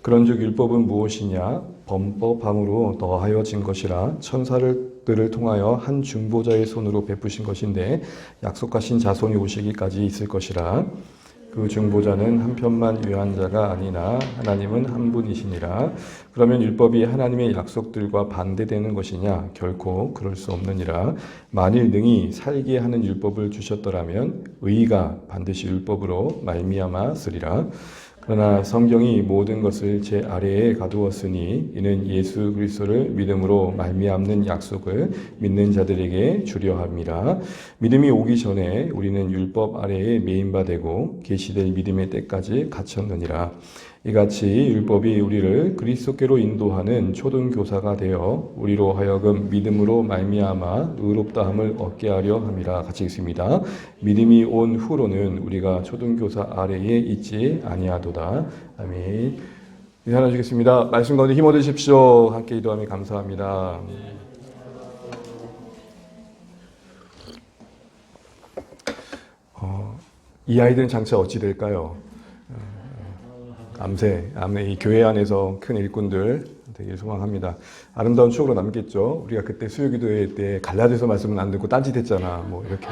그런즉 율법은 무엇이냐? 범법함으로 더하여진 것이라 천사들을 통하여 한 중보자의 손으로 베푸신 것인데 약속하신 자손이 오시기까지 있을 것이라. 그 중보자는 한 편만 위한 자가 아니나 하나님은 한 분이시니라. 그러면 율법이 하나님의 약속들과 반대되는 것이냐? 결코 그럴 수 없느니라. 만일 능히 살게 하는 율법을 주셨더라면 의가 반드시 율법으로 말미암아 쓰리라. 그러나 성경이 모든 것을 제 아래에 가두었으니 이는 예수 그리스도를 믿음으로 말미암는 약속을 믿는 자들에게 주려 함이라. 믿음이 오기 전에 우리는 율법 아래에 매인 바 되고 계시될 믿음의 때까지 갇혔느니라. 이같이 율법이 우리를 그리스도께로 인도하는 초등교사가 되어 우리로 하여금 믿음으로 말미암아 의롭다함을 얻게 하려 함이라. 같이 읽습니다. 믿음이 온 후로는 우리가 초등교사 아래에 있지 아니하도다. 아멘. 인사 나누겠습니다. 말씀 가운데 힘 얻으십시오. 함께 기도하며 감사합니다. 이 아이들은 장차 어찌 될까요? 암새 이 교회 안에서 큰 일꾼들 되길 소망합니다. 아름다운 추억으로 남겠죠. 우리가 그때 수요기도회 때 갈라디아서 말씀은 안 듣고 딴짓했잖아. 뭐 이렇게.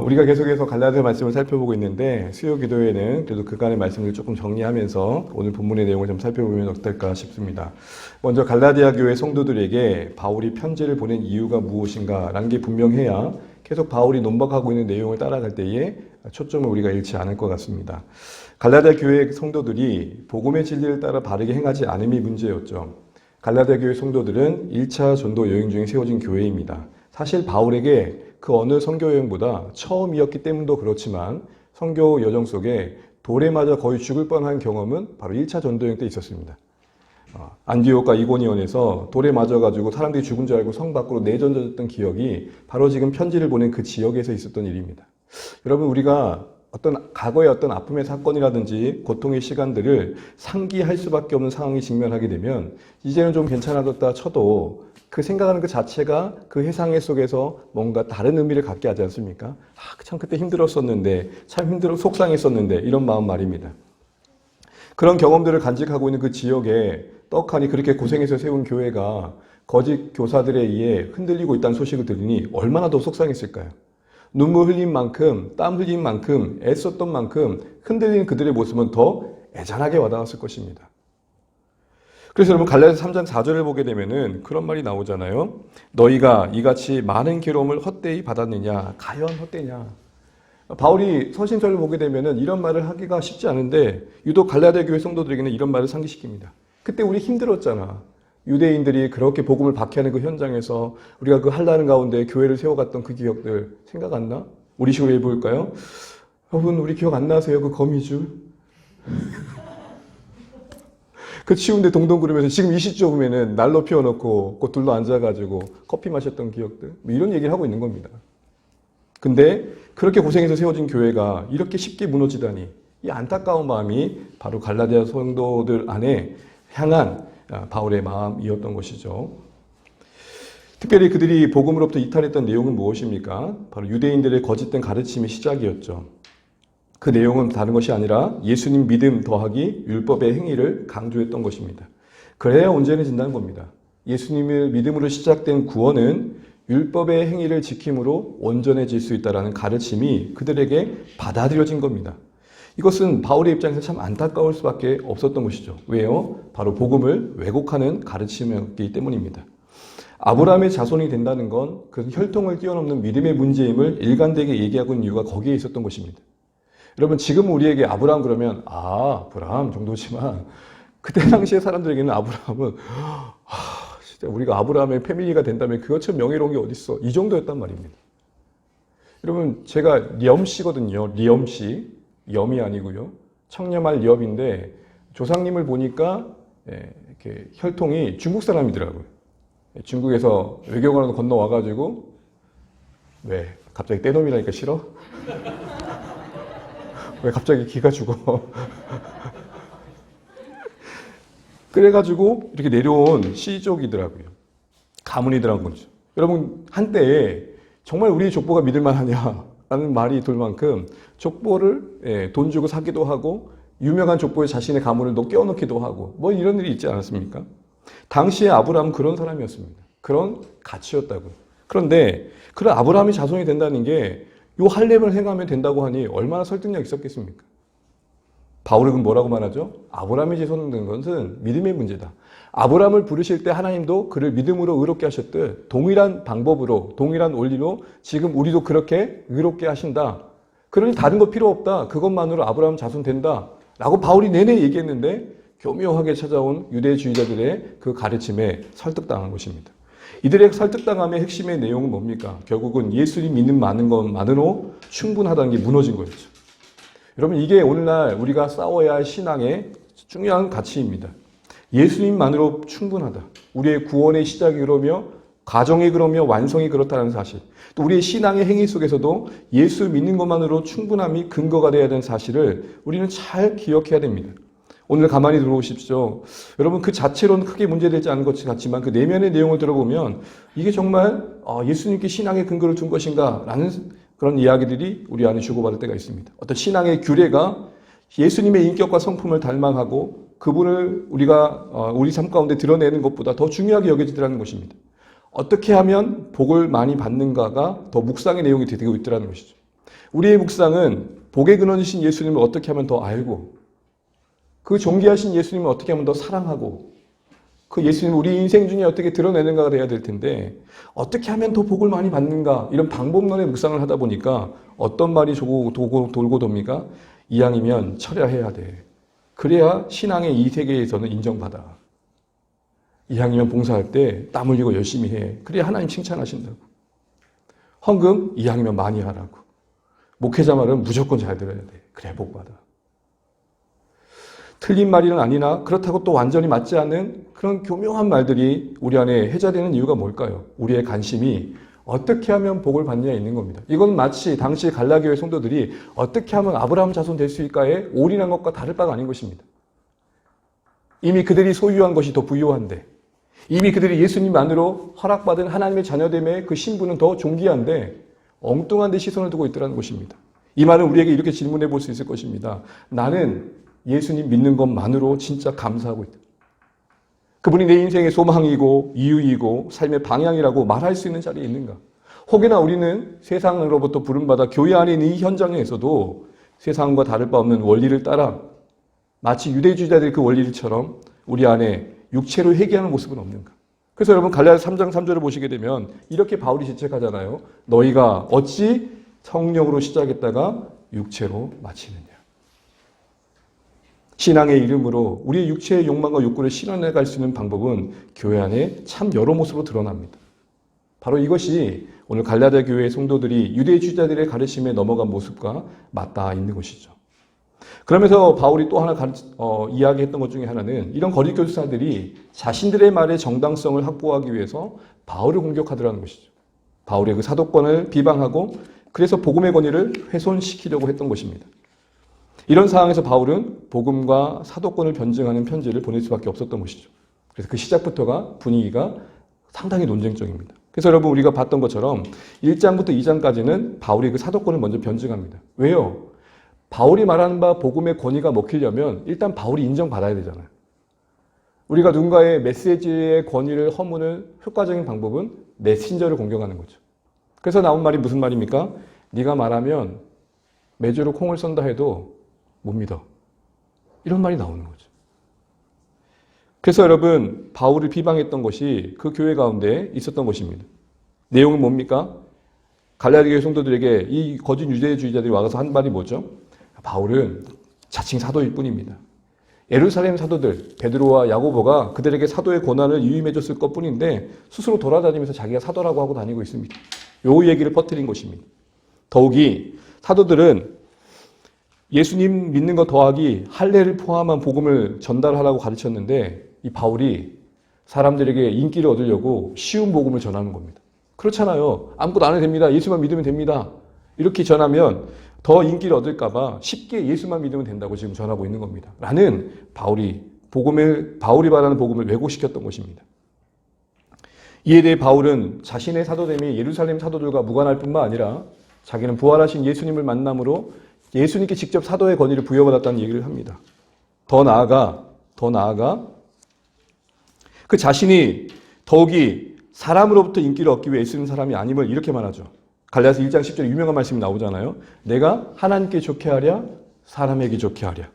우리가 계속해서 갈라디아 말씀을 살펴보고 있는데 수요기도회는 그래도 그간의 말씀을 조금 정리하면서 오늘 본문의 내용을 좀 살펴보면 어떨까 싶습니다. 먼저 갈라디아 교회 성도들에게 바울이 편지를 보낸 이유가 무엇인가라는 게 분명해야 계속 바울이 논박하고 있는 내용을 따라갈 때에 초점을 우리가 잃지 않을 것 같습니다. 갈라디아 교회 성도들이 복음의 진리를 따라 바르게 행하지 않음이 문제였죠. 갈라디아 교회 성도들은 1차 전도 여행 중에 세워진 교회입니다. 사실 바울에게 그 어느 선교 여행보다 처음이었기 때문도 그렇지만 선교 여정 속에 돌에 맞아 거의 죽을 뻔한 경험은 바로 1차 전도 여행 때 있었습니다. 안디옥과 이고니온에서 돌에 맞아가지고 사람들이 죽은 줄 알고 성 밖으로 내던져졌던 기억이 바로 지금 편지를 보낸 그 지역에서 있었던 일입니다. 여러분, 우리가 어떤 과거의 어떤 아픔의 사건이라든지 고통의 시간들을 상기할 수밖에 없는 상황에 직면하게 되면 이제는 좀 괜찮아졌다 쳐도 그 생각하는 그 자체가 그 회상의 속에서 뭔가 다른 의미를 갖게 하지 않습니까? 참 그때 힘들었었는데, 참 속상했었는데, 이런 마음 말입니다. 그런 경험들을 간직하고 있는 그 지역에 떡하니 그렇게 고생해서 세운 교회가 거짓 교사들에 의해 흔들리고 있다는 소식을 들으니 얼마나 더 속상했을까요? 눈물 흘린 만큼, 땀 흘린 만큼, 애썼던 만큼 흔들리는 그들의 모습은 더 애잔하게 와닿았을 것입니다. 그래서 여러분 갈라디아서 3장 4절을 보게 되면은 그런 말이 나오잖아요. 너희가 이같이 많은 괴로움을 헛되이 받았느냐? 과연 헛되냐? 바울이 서신서를 보게 되면은 이런 말을 하기가 쉽지 않은데 유독 갈라디아 교회 성도들에게는 이런 말을 상기시킵니다. 그때 우리 힘들었잖아. 유대인들이 그렇게 복음을 박해하는 그 현장에서 우리가 그 한란 가운데 교회를 세워갔던 그 기억들 생각 안 나? 우리 식으로 해볼까요? 여러분 우리 기억 안 나세요? 그 거미줄? 그 치운데 동동 구르면서 지금 이 시점에는 난로 피워놓고 그 둘러 앉아가지고 커피 마셨던 기억들 뭐 이런 얘기를 하고 있는 겁니다. 근데 그렇게 고생해서 세워진 교회가 이렇게 쉽게 무너지다니 이 안타까운 마음이 바로 갈라디아 성도들 안에 향한 바울의 마음이었던 것이죠. 특별히 그들이 복음으로부터 이탈했던 내용은 무엇입니까? 바로 유대인들의 거짓된 가르침의 시작이었죠. 그 내용은 다른 것이 아니라 예수님 믿음 더하기 율법의 행위를 강조했던 것입니다. 그래야 온전해진다는 겁니다. 예수님을 믿음으로 시작된 구원은 율법의 행위를 지킴으로 온전해질 수 있다는 가르침이 그들에게 받아들여진 겁니다. 이것은 바울의 입장에서 참 안타까울 수밖에 없었던 것이죠. 왜요? 바로 복음을 왜곡하는 가르침이었기 때문입니다. 아브라함의 자손이 된다는 건 그 혈통을 뛰어넘는 믿음의 문제임을 일관되게 얘기하고 있는 이유가 거기에 있었던 것입니다. 여러분 지금 우리에게 아브라함 그러면 아브라함 정도지만 그때 당시의 사람들에게는 아브라함은 진짜 우리가 아브라함의 패밀리가 된다면 그것처럼 명예로운 게 어딨어 이 정도였단 말입니다. 여러분 제가 리엄씨거든요. 리엄씨 염이 아니고요. 청렴할 리엄인데 조상님을 보니까 이렇게 혈통이 중국 사람이더라고요. 중국에서 외교관으로 건너와가지고 왜 갑자기 떼놈이라니까 싫어? 왜 갑자기 기가 죽어? 그래가지고 이렇게 내려온 시족이더라고요. 가문이더라고요. 여러분 한때에 정말 우리 족보가 믿을만하냐라는 말이 돌 만큼 족보를 돈 주고 사기도 하고 유명한 족보에 자신의 가문을 껴넣기도 하고 뭐 이런 일이 있지 않았습니까? 당시에 아브라함은 그런 사람이었습니다. 그런 가치였다고요. 그런데 그런 아브라함이 자손이 된다는 게 요 할례를 행하면 된다고 하니 얼마나 설득력 있었겠습니까? 바울은 뭐라고 말하죠? 아브라함이 지손된 것은 믿음의 문제다. 아브라함을 부르실 때 하나님도 그를 믿음으로 의롭게 하셨듯 동일한 방법으로 동일한 원리로 지금 우리도 그렇게 의롭게 하신다. 그러니 다른 거 필요 없다. 그것만으로 아브라함 자손 된다. 라고 바울이 내내 얘기했는데 교묘하게 찾아온 유대주의자들의 그 가르침에 설득당한 것입니다. 이들의 설득당함의 핵심의 내용은 뭡니까? 결국은 예수님 믿는 많은 것만으로 충분하다는 게 무너진 거였죠. 여러분 이게 오늘날 우리가 싸워야 할 신앙의 중요한 가치입니다. 예수님만으로 충분하다. 우리의 구원의 시작이 그러며 과정이 그러며 완성이 그렇다는 사실. 또 우리의 신앙의 행위 속에서도 예수 믿는 것만으로 충분함이 근거가 되어야 되는 사실을 우리는 잘 기억해야 됩니다. 오늘 가만히 들어오십시오. 여러분 그 자체로는 크게 문제되지 않은 것 같지만 그 내면의 내용을 들어보면 이게 정말 예수님께 신앙의 근거를 둔 것인가 라는 그런 이야기들이 우리 안에 주고받을 때가 있습니다. 어떤 신앙의 규례가 예수님의 인격과 성품을 닮아가고 그분을 우리가 우리 삶 가운데 드러내는 것보다 더 중요하게 여겨지더라는 것입니다. 어떻게 하면 복을 많이 받는가가 더 묵상의 내용이 되고 있더라는 것이죠. 우리의 묵상은 복의 근원이신 예수님을 어떻게 하면 더 알고 그 존귀하신 예수님을 어떻게 하면 더 사랑하고 그 예수님을 우리 인생 중에 어떻게 드러내는가가 돼야 될 텐데 어떻게 하면 더 복을 많이 받는가 이런 방법론의 묵상을 하다 보니까 어떤 말이 돌고 돕니까? 이왕이면 철야해야 돼. 그래야 신앙의 이 세계에서는 인정받아. 이왕이면 봉사할 때 땀 흘리고 열심히 해. 그래야 하나님 칭찬하신다고. 헌금 이왕이면 많이 하라고. 목회자 말은 무조건 잘 들어야 돼. 그래 복 받아. 틀린 말이는 아니나 그렇다고 또 완전히 맞지 않는 그런 교묘한 말들이 우리 안에 회자되는 이유가 뭘까요? 우리의 관심이 어떻게 하면 복을 받느냐에 있는 겁니다. 이건 마치 당시 갈라교회 성도들이 어떻게 하면 아브라함 자손 될 수 있을까에 올인한 것과 다를 바가 아닌 것입니다. 이미 그들이 소유한 것이 더 부유한데 이미 그들이 예수님 안으로 허락받은 하나님의 자녀됨의 그 신분은 더 존귀한데 엉뚱한 데 시선을 두고 있더라는 것입니다. 이 말은 우리에게 이렇게 질문해 볼 수 있을 것입니다. 나는 예수님 믿는 것만으로 진짜 감사하고 있다. 그분이 내 인생의 소망이고 이유이고 삶의 방향이라고 말할 수 있는 자리에 있는가? 혹여나 우리는 세상으로부터 부름받아 교회 안에 있는 이 현장에서도 세상과 다를 바 없는 원리를 따라 마치 유대주의자들이 그 원리처럼 우리 안에 육체로 회개하는 모습은 없는가? 그래서 여러분 갈라디아서 3장 3절을 보시게 되면 이렇게 바울이 지적하잖아요. 너희가 어찌 성령으로 시작했다가 육체로 마치느냐. 신앙의 이름으로 우리의 육체의 욕망과 욕구를 실현해 갈 수 있는 방법은 교회 안에 참 여러 모습으로 드러납니다. 바로 이것이 오늘 갈라디아 교회의 성도들이 유대주의자들의 가르침에 넘어간 모습과 맞닿아 있는 것이죠. 그러면서 바울이 또 하나 이야기했던 것 중에 하나는 이런 거짓 교사들이 자신들의 말의 정당성을 확보하기 위해서 바울을 공격하더라는 것이죠. 바울의 그 사도권을 비방하고 그래서 복음의 권위를 훼손시키려고 했던 것입니다. 이런 상황에서 바울은 복음과 사도권을 변증하는 편지를 보낼 수밖에 없었던 것이죠. 그래서 그 시작부터가 분위기가 상당히 논쟁적입니다. 그래서 여러분 우리가 봤던 것처럼 1장부터 2장까지는 바울이 그 사도권을 먼저 변증합니다. 왜요? 바울이 말하는 바 복음의 권위가 먹히려면 일단 바울이 인정받아야 되잖아요. 우리가 누군가의 메시지의 권위를 허무는 효과적인 방법은 메신저를 공격하는 거죠. 그래서 나온 말이 무슨 말입니까? 네가 말하면 메주로 콩을 썬다 해도 못 믿어. 이런 말이 나오는 거죠. 그래서 여러분 바울을 비방했던 것이 그 교회 가운데 있었던 것입니다. 내용은 뭡니까? 갈라디아 교회 성도들에게 이 거짓 유대주의자들이 와서 한 말이 뭐죠? 바울은 자칭 사도일 뿐입니다. 예루살렘 사도들 베드로와 야고보가 그들에게 사도의 권한을 위임해 줬을 것뿐인데 스스로 돌아다니면서 자기가 사도라고 하고 다니고 있습니다. 요 얘기를 퍼뜨린 것입니다. 더욱이 사도들은 예수님 믿는 것 더하기 할례를 포함한 복음을 전달하라고 가르쳤는데 이 바울이 사람들에게 인기를 얻으려고 쉬운 복음을 전하는 겁니다. 그렇잖아요. 아무것도 안 해도 됩니다. 예수만 믿으면 됩니다. 이렇게 전하면 더 인기를 얻을까 봐 쉽게 예수만 믿으면 된다고 지금 전하고 있는 겁니다. 라는 바울이 말하는 복음을 왜곡시켰던 것입니다. 이에 대해 바울은 자신의 사도됨이 예루살렘 사도들과 무관할 뿐만 아니라 자기는 부활하신 예수님을 만남으로 예수님께 직접 사도의 권위를 부여받았다는 얘기를 합니다. 더 나아가 그 자신이 더욱이 사람으로부터 인기를 얻기 위해 애쓰는 사람이 아님을 이렇게 말하죠. 갈라디아서 1장 10절에 유명한 말씀이 나오잖아요. 내가 하나님께 좋게 하랴 사람에게 좋게 하랴.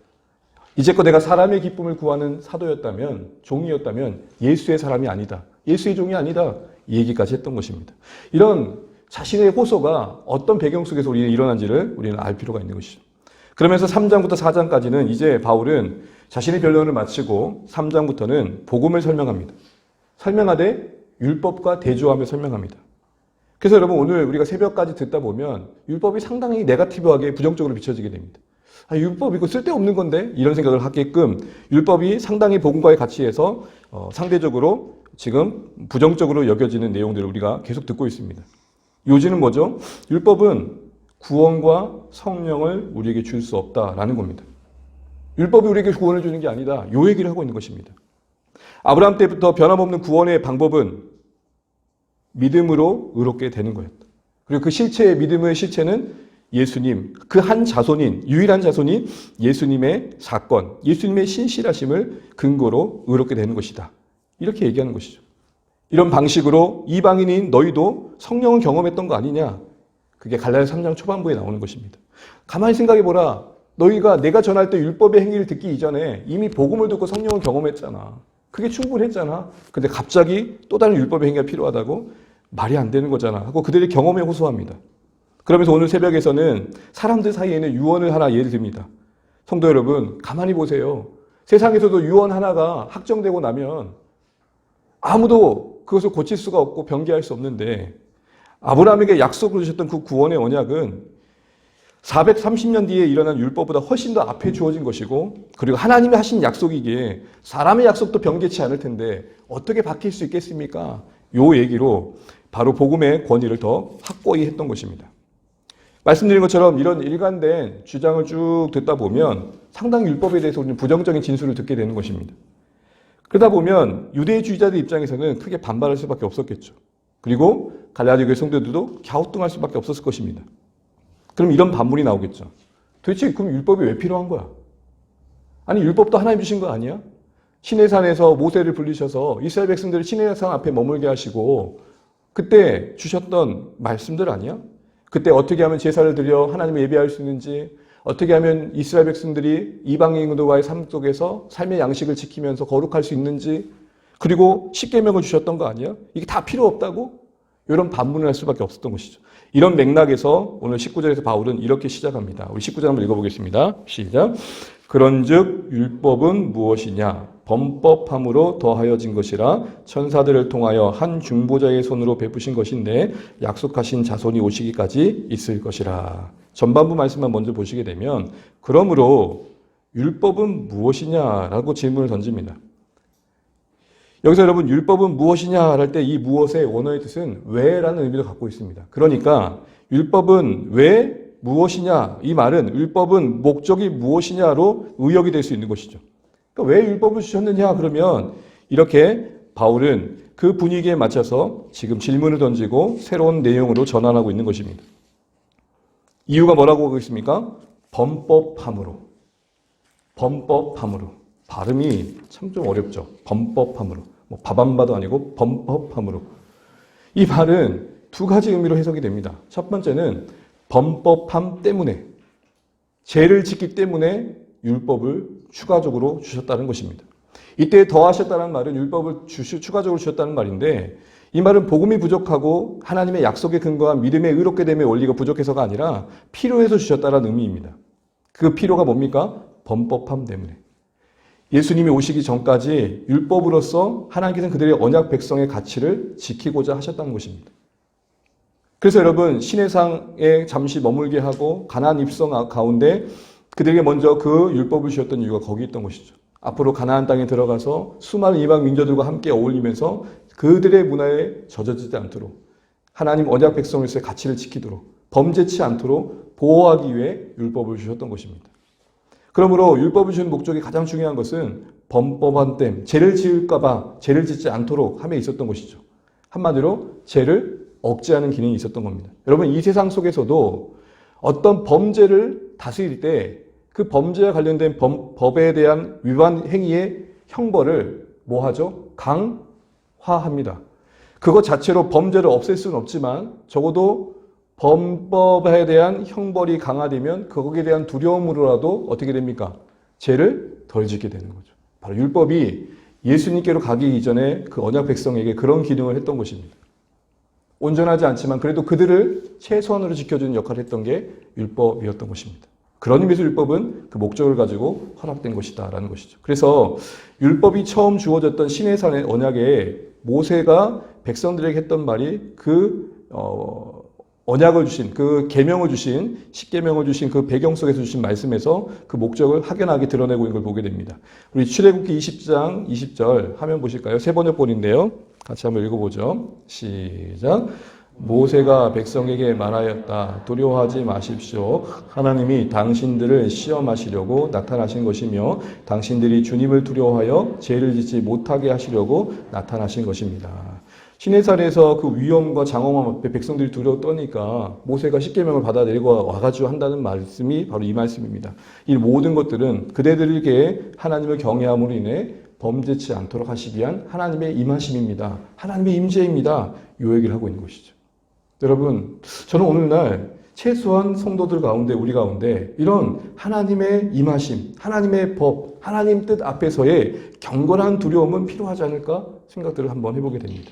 이제껏 내가 사람의 기쁨을 구하는 사도였다면, 종이었다면 예수의 사람이 아니다. 예수의 종이 아니다. 이 얘기까지 했던 것입니다. 이런 자신의 호소가 어떤 배경 속에서 우리는 일어난지를 우리는 알 필요가 있는 것이죠. 그러면서 3장부터 4장까지는 이제 바울은 자신의 변론을 마치고 3장부터는 복음을 설명합니다. 설명하되 율법과 대조하며 설명합니다. 그래서 여러분 오늘 우리가 새벽까지 듣다 보면 율법이 상당히 네거티브하게 부정적으로 비춰지게 됩니다. 율법 이거 쓸데없는 건데? 이런 생각을 하게끔 율법이 상당히 복음과의 가치에서 상대적으로 지금 부정적으로 여겨지는 내용들을 우리가 계속 듣고 있습니다. 요지는 뭐죠? 율법은 구원과 성령을 우리에게 줄 수 없다라는 겁니다. 율법이 우리에게 구원을 주는 게 아니다. 요 얘기를 하고 있는 것입니다. 아브라함 때부터 변함없는 구원의 방법은 믿음으로 의롭게 되는 거였다. 그리고 그 실체의 믿음의 실체는 예수님, 그 한 자손인, 유일한 자손인 예수님의 사건, 예수님의 신실하심을 근거로 의롭게 되는 것이다. 이렇게 얘기하는 것이죠. 이런 방식으로 이방인인 너희도 성령을 경험했던 거 아니냐? 그게 갈라디아 3장 초반부에 나오는 것입니다. 가만히 생각해보라. 너희가 내가 전할 때 율법의 행위를 듣기 이전에 이미 복음을 듣고 성령을 경험했잖아. 그게 충분했잖아. 근데 갑자기 또 다른 율법의 행위가 필요하다고? 말이 안 되는 거잖아. 하고 그들의 경험에 호소합니다. 그러면서 오늘 새벽에서는 사람들 사이에는 유언을 하나 예를 듭니다. 성도 여러분, 가만히 보세요. 세상에서도 유언 하나가 확정되고 나면 아무도 그것을 고칠 수가 없고 변개할 수 없는데 아브라함에게 약속을 주셨던 그 구원의 언약은 430년 뒤에 일어난 율법보다 훨씬 더 앞에 주어진 것이고 그리고 하나님이 하신 약속이기에 사람의 약속도 변개치 않을 텐데 어떻게 바뀔 수 있겠습니까? 요 얘기로 바로 복음의 권위를 더 확고히 했던 것입니다. 말씀드린 것처럼 이런 일관된 주장을 쭉 듣다 보면 상당히 율법에 대해서 우리는 부정적인 진술을 듣게 되는 것입니다. 그러다 보면 유대주의자들 입장에서는 크게 반발할 수밖에 없었겠죠. 그리고 갈라디아 교회 성도들도 갸우뚱할 수밖에 없었을 것입니다. 그럼 이런 반문이 나오겠죠. 도대체 그럼 율법이 왜 필요한 거야? 아니 율법도 하나님 주신 거 아니야? 시내산에서 모세를 불리셔서 이스라엘 백성들을 시내산 앞에 머물게 하시고 그때 주셨던 말씀들 아니야? 그때 어떻게 하면 제사를 드려 하나님을 예배할 수 있는지, 어떻게 하면 이스라엘 백성들이 이방인들과의 삶 속에서 삶의 양식을 지키면서 거룩할 수 있는지, 그리고 십계명을 주셨던 거 아니야? 이게 다 필요 없다고? 이런 반문을 할 수밖에 없었던 것이죠. 이런 맥락에서 오늘 19절에서 바울은 이렇게 시작합니다. 우리 19절 한번 읽어보겠습니다. 시작. 그런즉 율법은 무엇이냐? 범법함으로 더하여진 것이라 천사들을 통하여 한 중보자의 손으로 베푸신 것인데 약속하신 자손이 오시기까지 있을 것이라. 전반부 말씀만 먼저 보시게 되면 그러므로 율법은 무엇이냐라고 질문을 던집니다. 여기서 여러분 율법은 무엇이냐 할 때 이 무엇의 원어의 뜻은 왜라는 의미도 갖고 있습니다. 그러니까 율법은 왜 무엇이냐, 이 말은 율법은 목적이 무엇이냐로 의역이 될 수 있는 것이죠. 그러니까 왜 율법을 주셨느냐 그러면 이렇게 바울은 그 분위기에 맞춰서 지금 질문을 던지고 새로운 내용으로 전환하고 있는 것입니다. 이유가 뭐라고 하고 있습니까? 범법함으로. 범법함으로. 발음이 참 좀 어렵죠. 범법함으로. 뭐 밥안바도 아니고 범법함으로. 이 말은 두 가지 의미로 해석이 됩니다. 첫 번째는 범법함 때문에, 죄를 짓기 때문에 율법을 추가적으로 주셨다는 것입니다. 이때 더하셨다는 말은 율법을 추가적으로 주셨다는 말인데 이 말은 복음이 부족하고 하나님의 약속에 근거한 믿음의 의롭게 됨의 원리가 부족해서가 아니라 필요해서 주셨다는 의미입니다. 그 필요가 뭡니까? 범법함 때문에. 예수님이 오시기 전까지 율법으로서 하나님께서는 그들의 언약 백성의 가치를 지키고자 하셨다는 것입니다. 그래서 여러분 시내상에 잠시 머물게 하고 가나안 입성 가운데 그들에게 먼저 그 율법을 주셨던 이유가 거기 있던 것이죠. 앞으로 가나안 땅에 들어가서 수많은 이방 민족들과 함께 어울리면서 그들의 문화에 젖어지지 않도록 하나님 언약 백성으로서의 가치를 지키도록 범죄치 않도록 보호하기 위해 율법을 주셨던 것입니다. 그러므로 율법을 주는 목적이 가장 중요한 것은 범법한 땜, 죄를 지을까 봐 죄를 짓지 않도록 함에 있었던 것이죠. 한마디로 죄를 억제하는 기능이 있었던 겁니다. 여러분 이 세상 속에서도 어떤 범죄를 다스릴 때 그 범죄와 관련된 법에 대한 위반 행위의 형벌을 뭐 하죠? 강화합니다. 그것 자체로 범죄를 없앨 수는 없지만 적어도 범법에 대한 형벌이 강화되면 거기에 대한 두려움으로라도 어떻게 됩니까? 죄를 덜 짓게 되는 거죠. 바로 율법이 예수님께로 가기 이전에 그 언약 백성에게 그런 기능을 했던 것입니다. 온전하지 않지만 그래도 그들을 최소한으로 지켜주는 역할을 했던 게 율법이었던 것입니다. 그런 의미에서 율법은 그 목적을 가지고 허락된 것이다라는 것이죠. 그래서 율법이 처음 주어졌던 시내산의 언약에 모세가 백성들에게 했던 말이 언약을 주신, 그 계명을 주신, 십계명을 주신 그 배경 속에서 주신 말씀에서 그 목적을 확연하게 드러내고 있는 걸 보게 됩니다. 우리 출애굽기 20장 20절 화면 보실까요? 세 번역본인데요. 같이 한번 읽어보죠. 시작. 모세가 백성에게 말하였다. 두려워하지 마십시오. 하나님이 당신들을 시험하시려고 나타나신 것이며 당신들이 주님을 두려워하여 죄를 짓지 못하게 하시려고 나타나신 것입니다. 시내산에서 그 위험과 장엄함 앞에 백성들이 두려워 떠니까 모세가 십계명을 받아내리고 와가지고 한다는 말씀이 바로 이 말씀입니다. 이 모든 것들은 그대들에게 하나님을 경외함으로 인해 범죄치 않도록 하시기 위한 하나님의 임하심입니다. 하나님의 임재입니다. 이 얘기를 하고 있는 것이죠. 여러분, 저는 오늘날 최소한 성도들 가운데, 우리 가운데 이런 하나님의 임하심, 하나님의 법, 하나님 뜻 앞에서의 경건한 두려움은 필요하지 않을까 생각들을 한번 해보게 됩니다.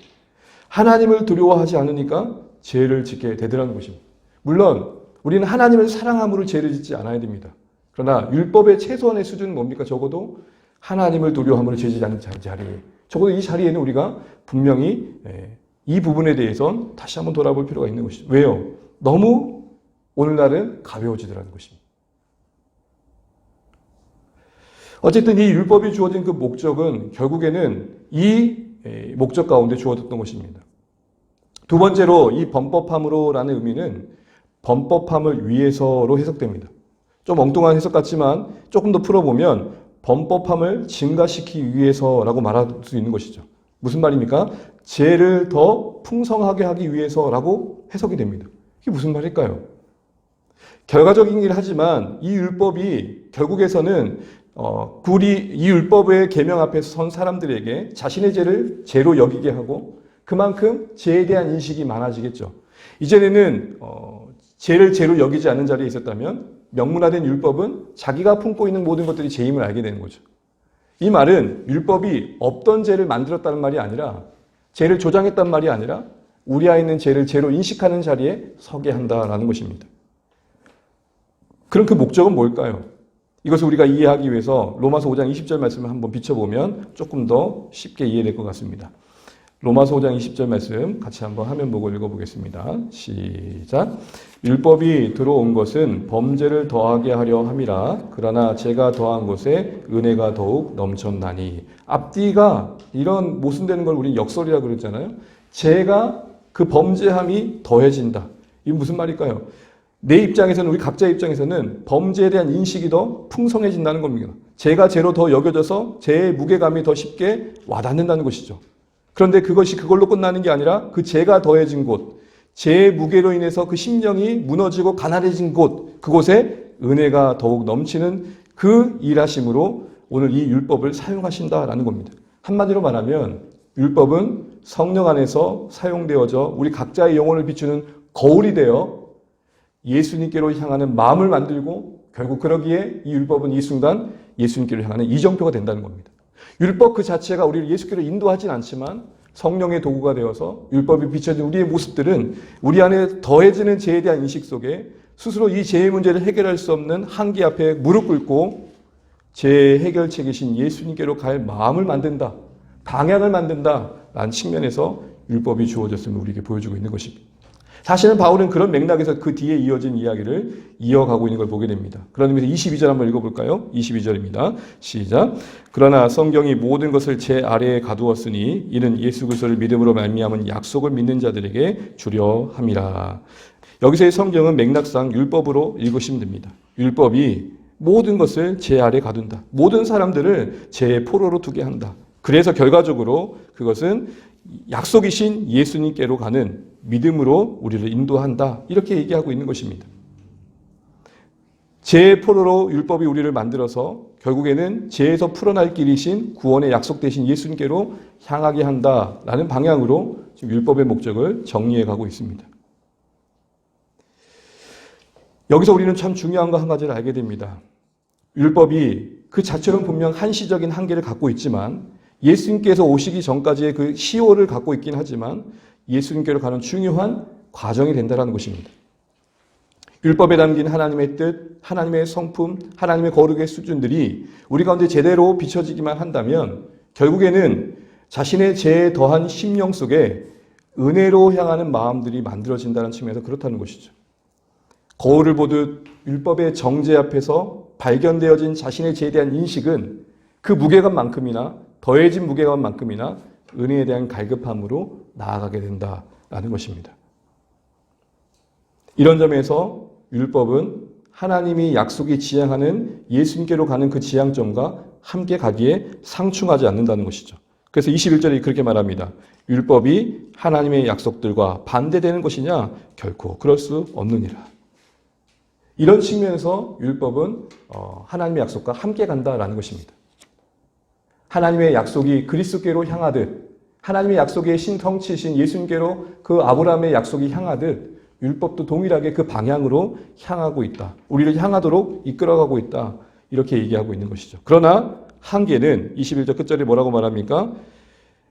하나님을 두려워하지 않으니까 죄를 짓게 되더라는 것입니다. 물론 우리는 하나님을 사랑함으로 죄를 짓지 않아야 됩니다. 그러나 율법의 최소한의 수준은 뭡니까? 적어도 하나님을 두려워함으로 죄 짓지 않는 자리. 적어도 이 자리에는 우리가 분명히 이 부분에 대해서는 다시 한번 돌아볼 필요가 있는 것이죠. 왜요? 너무 오늘날은 가벼워지더라는 것입니다. 어쨌든 이 율법이 주어진 그 목적은 결국에는 이 목적 가운데 주어졌던 것입니다. 두 번째로 이 범법함으로라는 의미는 범법함을 위해서로 해석됩니다. 좀 엉뚱한 해석 같지만 조금 더 풀어보면 범법함을 증가시키기 위해서라고 말할 수 있는 것이죠. 무슨 말입니까? 죄를 더 풍성하게 하기 위해서라고 해석이 됩니다. 이게 무슨 말일까요? 결과적인 일을 하지만 이 율법이 결국에서는 이 율법의 계명 앞에서 선 사람들에게 자신의 죄를 죄로 여기게 하고 그만큼 죄에 대한 인식이 많아지겠죠. 이전에는 죄를 죄로 여기지 않는 자리에 있었다면 명문화된 율법은 자기가 품고 있는 모든 것들이 죄임을 알게 되는 거죠. 이 말은 율법이 없던 죄를 만들었다는 말이 아니라 죄를 조장했단 말이 아니라 우리 안에 있는 죄를 죄로 인식하는 자리에 서게 한다라는 것입니다. 그럼 그 목적은 뭘까요? 이것을 우리가 이해하기 위해서 로마서 5장 20절 말씀을 한번 비춰보면 조금 더 쉽게 이해될 것 같습니다. 로마서 5장 20절 말씀 같이 한번 화면 보고 읽어보겠습니다. 시작. 율법이 들어온 것은 범죄를 더하게 하려 함이라. 그러나 죄가 더한 것에 은혜가 더욱 넘쳤나니. 앞뒤가 이런 모순되는 걸 우리 역설이라고 그랬잖아요. 죄가 그 범죄함이 더해진다. 이게 무슨 말일까요? 내 입장에서는 우리 각자의 입장에서는 범죄에 대한 인식이 더 풍성해진다는 겁니다. 죄가 죄로 더 여겨져서 죄의 무게감이 더 쉽게 와닿는다는 것이죠. 그런데 그것이 그걸로 끝나는 게 아니라 그 죄가 더해진 곳, 죄의 무게로 인해서 그 심령이 무너지고 가난해진 곳, 그곳에 은혜가 더욱 넘치는 그 일하심으로 오늘 이 율법을 사용하신다라는 겁니다. 한마디로 말하면 율법은 성령 안에서 사용되어져 우리 각자의 영혼을 비추는 거울이 되어 예수님께로 향하는 마음을 만들고 결국 그러기에 이 율법은 이 순간 예수님께로 향하는 이정표가 된다는 겁니다. 율법 그 자체가 우리를 예수께로 인도하진 않지만 성령의 도구가 되어서 율법이 비춰진 우리의 모습들은 우리 안에 더해지는 죄에 대한 인식 속에 스스로 이 죄의 문제를 해결할 수 없는 한계 앞에 무릎 꿇고 죄의 해결책이신 예수님께로 갈 마음을 만든다. 방향을 만든다. 라는 측면에서 율법이 주어졌음을 우리에게 보여주고 있는 것입니다. 사실은 바울은 그런 맥락에서 그 뒤에 이어진 이야기를 이어가고 있는 걸 보게 됩니다. 그런 의미에서 22절 한번 읽어볼까요? 22절입니다. 시작. 그러나 성경이 모든 것을 제 아래에 가두었으니 이는 예수 그리스도를 믿음으로 말미암은 약속을 믿는 자들에게 주려 함이라. 여기서의 성경은 맥락상 율법으로 읽으시면 됩니다. 율법이 모든 것을 제 아래에 가둔다. 모든 사람들을 제 포로로 두게 한다. 그래서 결과적으로 그것은 약속이신 예수님께로 가는 믿음으로 우리를 인도한다. 이렇게 얘기하고 있는 것입니다. 죄의 포로로 율법이 우리를 만들어서 결국에는 죄에서 풀어날 길이신 구원의 약속 되신 예수님께로 향하게 한다라는 방향으로 지금 율법의 목적을 정리해 가고 있습니다. 여기서 우리는 참 중요한 거 한 가지를 알게 됩니다. 율법이 그 자체로는 분명 한시적인 한계를 갖고 있지만 예수님께서 오시기 전까지의 그 시효를 갖고 있긴 하지만 예수님께로 가는 중요한 과정이 된다는 것입니다. 율법에 담긴 하나님의 뜻, 하나님의 성품, 하나님의 거룩의 수준들이 우리 가운데 제대로 비춰지기만 한다면 결국에는 자신의 죄에 더한 심령 속에 은혜로 향하는 마음들이 만들어진다는 측면에서 그렇다는 것이죠. 거울을 보듯 율법의 정죄 앞에서 발견되어진 자신의 죄에 대한 인식은 그 무게감만큼이나 더해진 무게감만큼이나 은혜에 대한 갈급함으로 나아가게 된다라는 것입니다. 이런 점에서 율법은 하나님이 약속이 지향하는 예수님께로 가는 그 지향점과 함께 가기에 상충하지 않는다는 것이죠. 그래서 21절이 그렇게 말합니다. 율법이 하나님의 약속들과 반대되는 것이냐? 결코 그럴 수 없느니라. 이런 측면에서 율법은 하나님의 약속과 함께 간다라는 것입니다. 하나님의 약속이 그리스도께로 향하듯 하나님의 약속의 신성치신 예수님께로 그 아브라함의 약속이 향하듯 율법도 동일하게 그 방향으로 향하고 있다. 우리를 향하도록 이끌어가고 있다. 이렇게 얘기하고 있는 것이죠. 그러나 한계는 21절 끝절에 뭐라고 말합니까?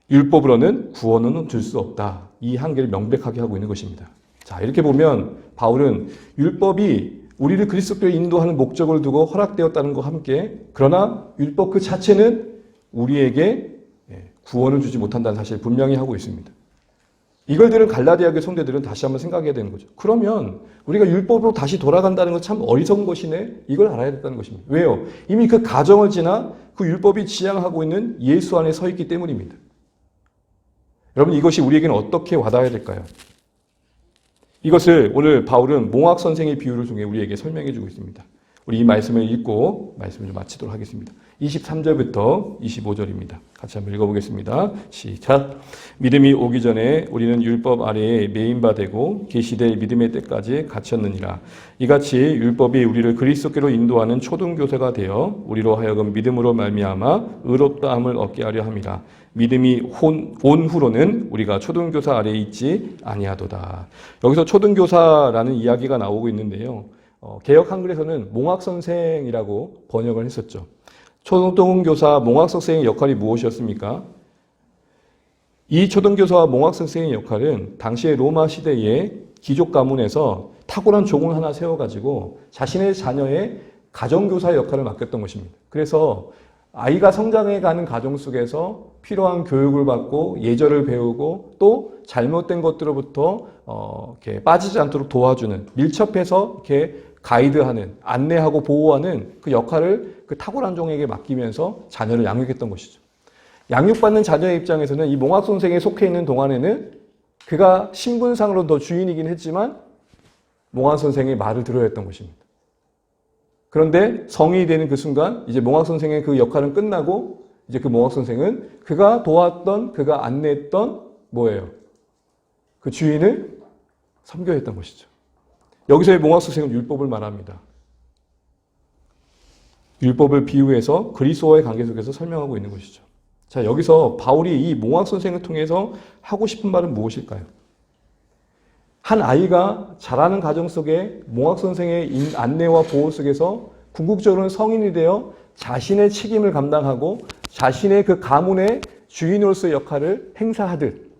율법으로는 구원은 줄 수 없다. 이 한계를 명백하게 하고 있는 것입니다. 자, 이렇게 보면 바울은 율법이 우리를 그리스도로 인도하는 목적을 두고 허락되었다는 것과 함께 그러나 율법 그 자체는 우리에게 구원을 주지 못한다는 사실을 분명히 하고 있습니다. 이걸 들은 갈라디아 교회 성도들은 다시 한번 생각해야 되는 거죠. 그러면 우리가 율법으로 다시 돌아간다는 건 참 어리석은 것이네. 이걸 알아야 된다는 것입니다. 왜요? 이미 그 가정을 지나 그 율법이 지향하고 있는 예수 안에 서 있기 때문입니다. 여러분 이것이 우리에게는 어떻게 와닿아야 될까요? 이것을 오늘 바울은 몽학 선생의 비유를 통해 우리에게 설명해 주고 있습니다. 우리 이 말씀을 읽고 말씀을 좀 마치도록 하겠습니다. 23절부터 25절입니다. 같이 한번 읽어보겠습니다. 시작. 믿음이 오기 전에 우리는 율법 아래에 매인바 되고 계시될 믿음의 때까지 갇혔느니라. 이같이 율법이 우리를 그리스도께로 인도하는 초등교사가 되어 우리로 하여금 믿음으로 말미암아 의롭다함을 얻게 하려 함이라. 믿음이 온 후로는 우리가 초등교사 아래에 있지 아니하도다. 여기서 초등교사라는 이야기가 나오고 있는데요. 개역 한글에서는 몽학선생이라고 번역을 했었죠. 초등교사 몽학선생의 역할이 무엇이었습니까? 이 초등교사와 몽학선생의 역할은 당시의 로마 시대의 귀족 가문에서 탁월한 종을 하나 세워가지고 자신의 자녀의 가정교사의 역할을 맡겼던 것입니다. 그래서 아이가 성장해가는 가정 속에서 필요한 교육을 받고 예절을 배우고 또 잘못된 것들로부터 이렇게 빠지지 않도록 도와주는 밀접해서 이렇게 가이드하는 안내하고 보호하는 그 역할을 그 탁월한 종에게 맡기면서 자녀를 양육했던 것이죠. 양육받는 자녀의 입장에서는 이 몽학 선생에 속해 있는 동안에는 그가 신분상으로 더 주인이긴 했지만 몽학 선생의 말을 들어야 했던 것입니다. 그런데 성인이 되는 그 순간 이제 몽학 선생의 그 역할은 끝나고 이제 그 몽학 선생은 그가 도왔던 그가 안내했던 뭐예요? 그 주인을 섬겨야 했던 것이죠. 여기서의 몽학 선생은 율법을 말합니다. 율법을 비유해서 그리스도와의 관계 속에서 설명하고 있는 것이죠. 자, 여기서 바울이 이 몽학 선생을 통해서 하고 싶은 말은 무엇일까요? 한 아이가 자라는 가정 속에 몽학 선생의 안내와 보호 속에서 궁극적으로는 성인이 되어 자신의 책임을 감당하고 자신의 그 가문의 주인으로서의 역할을 행사하듯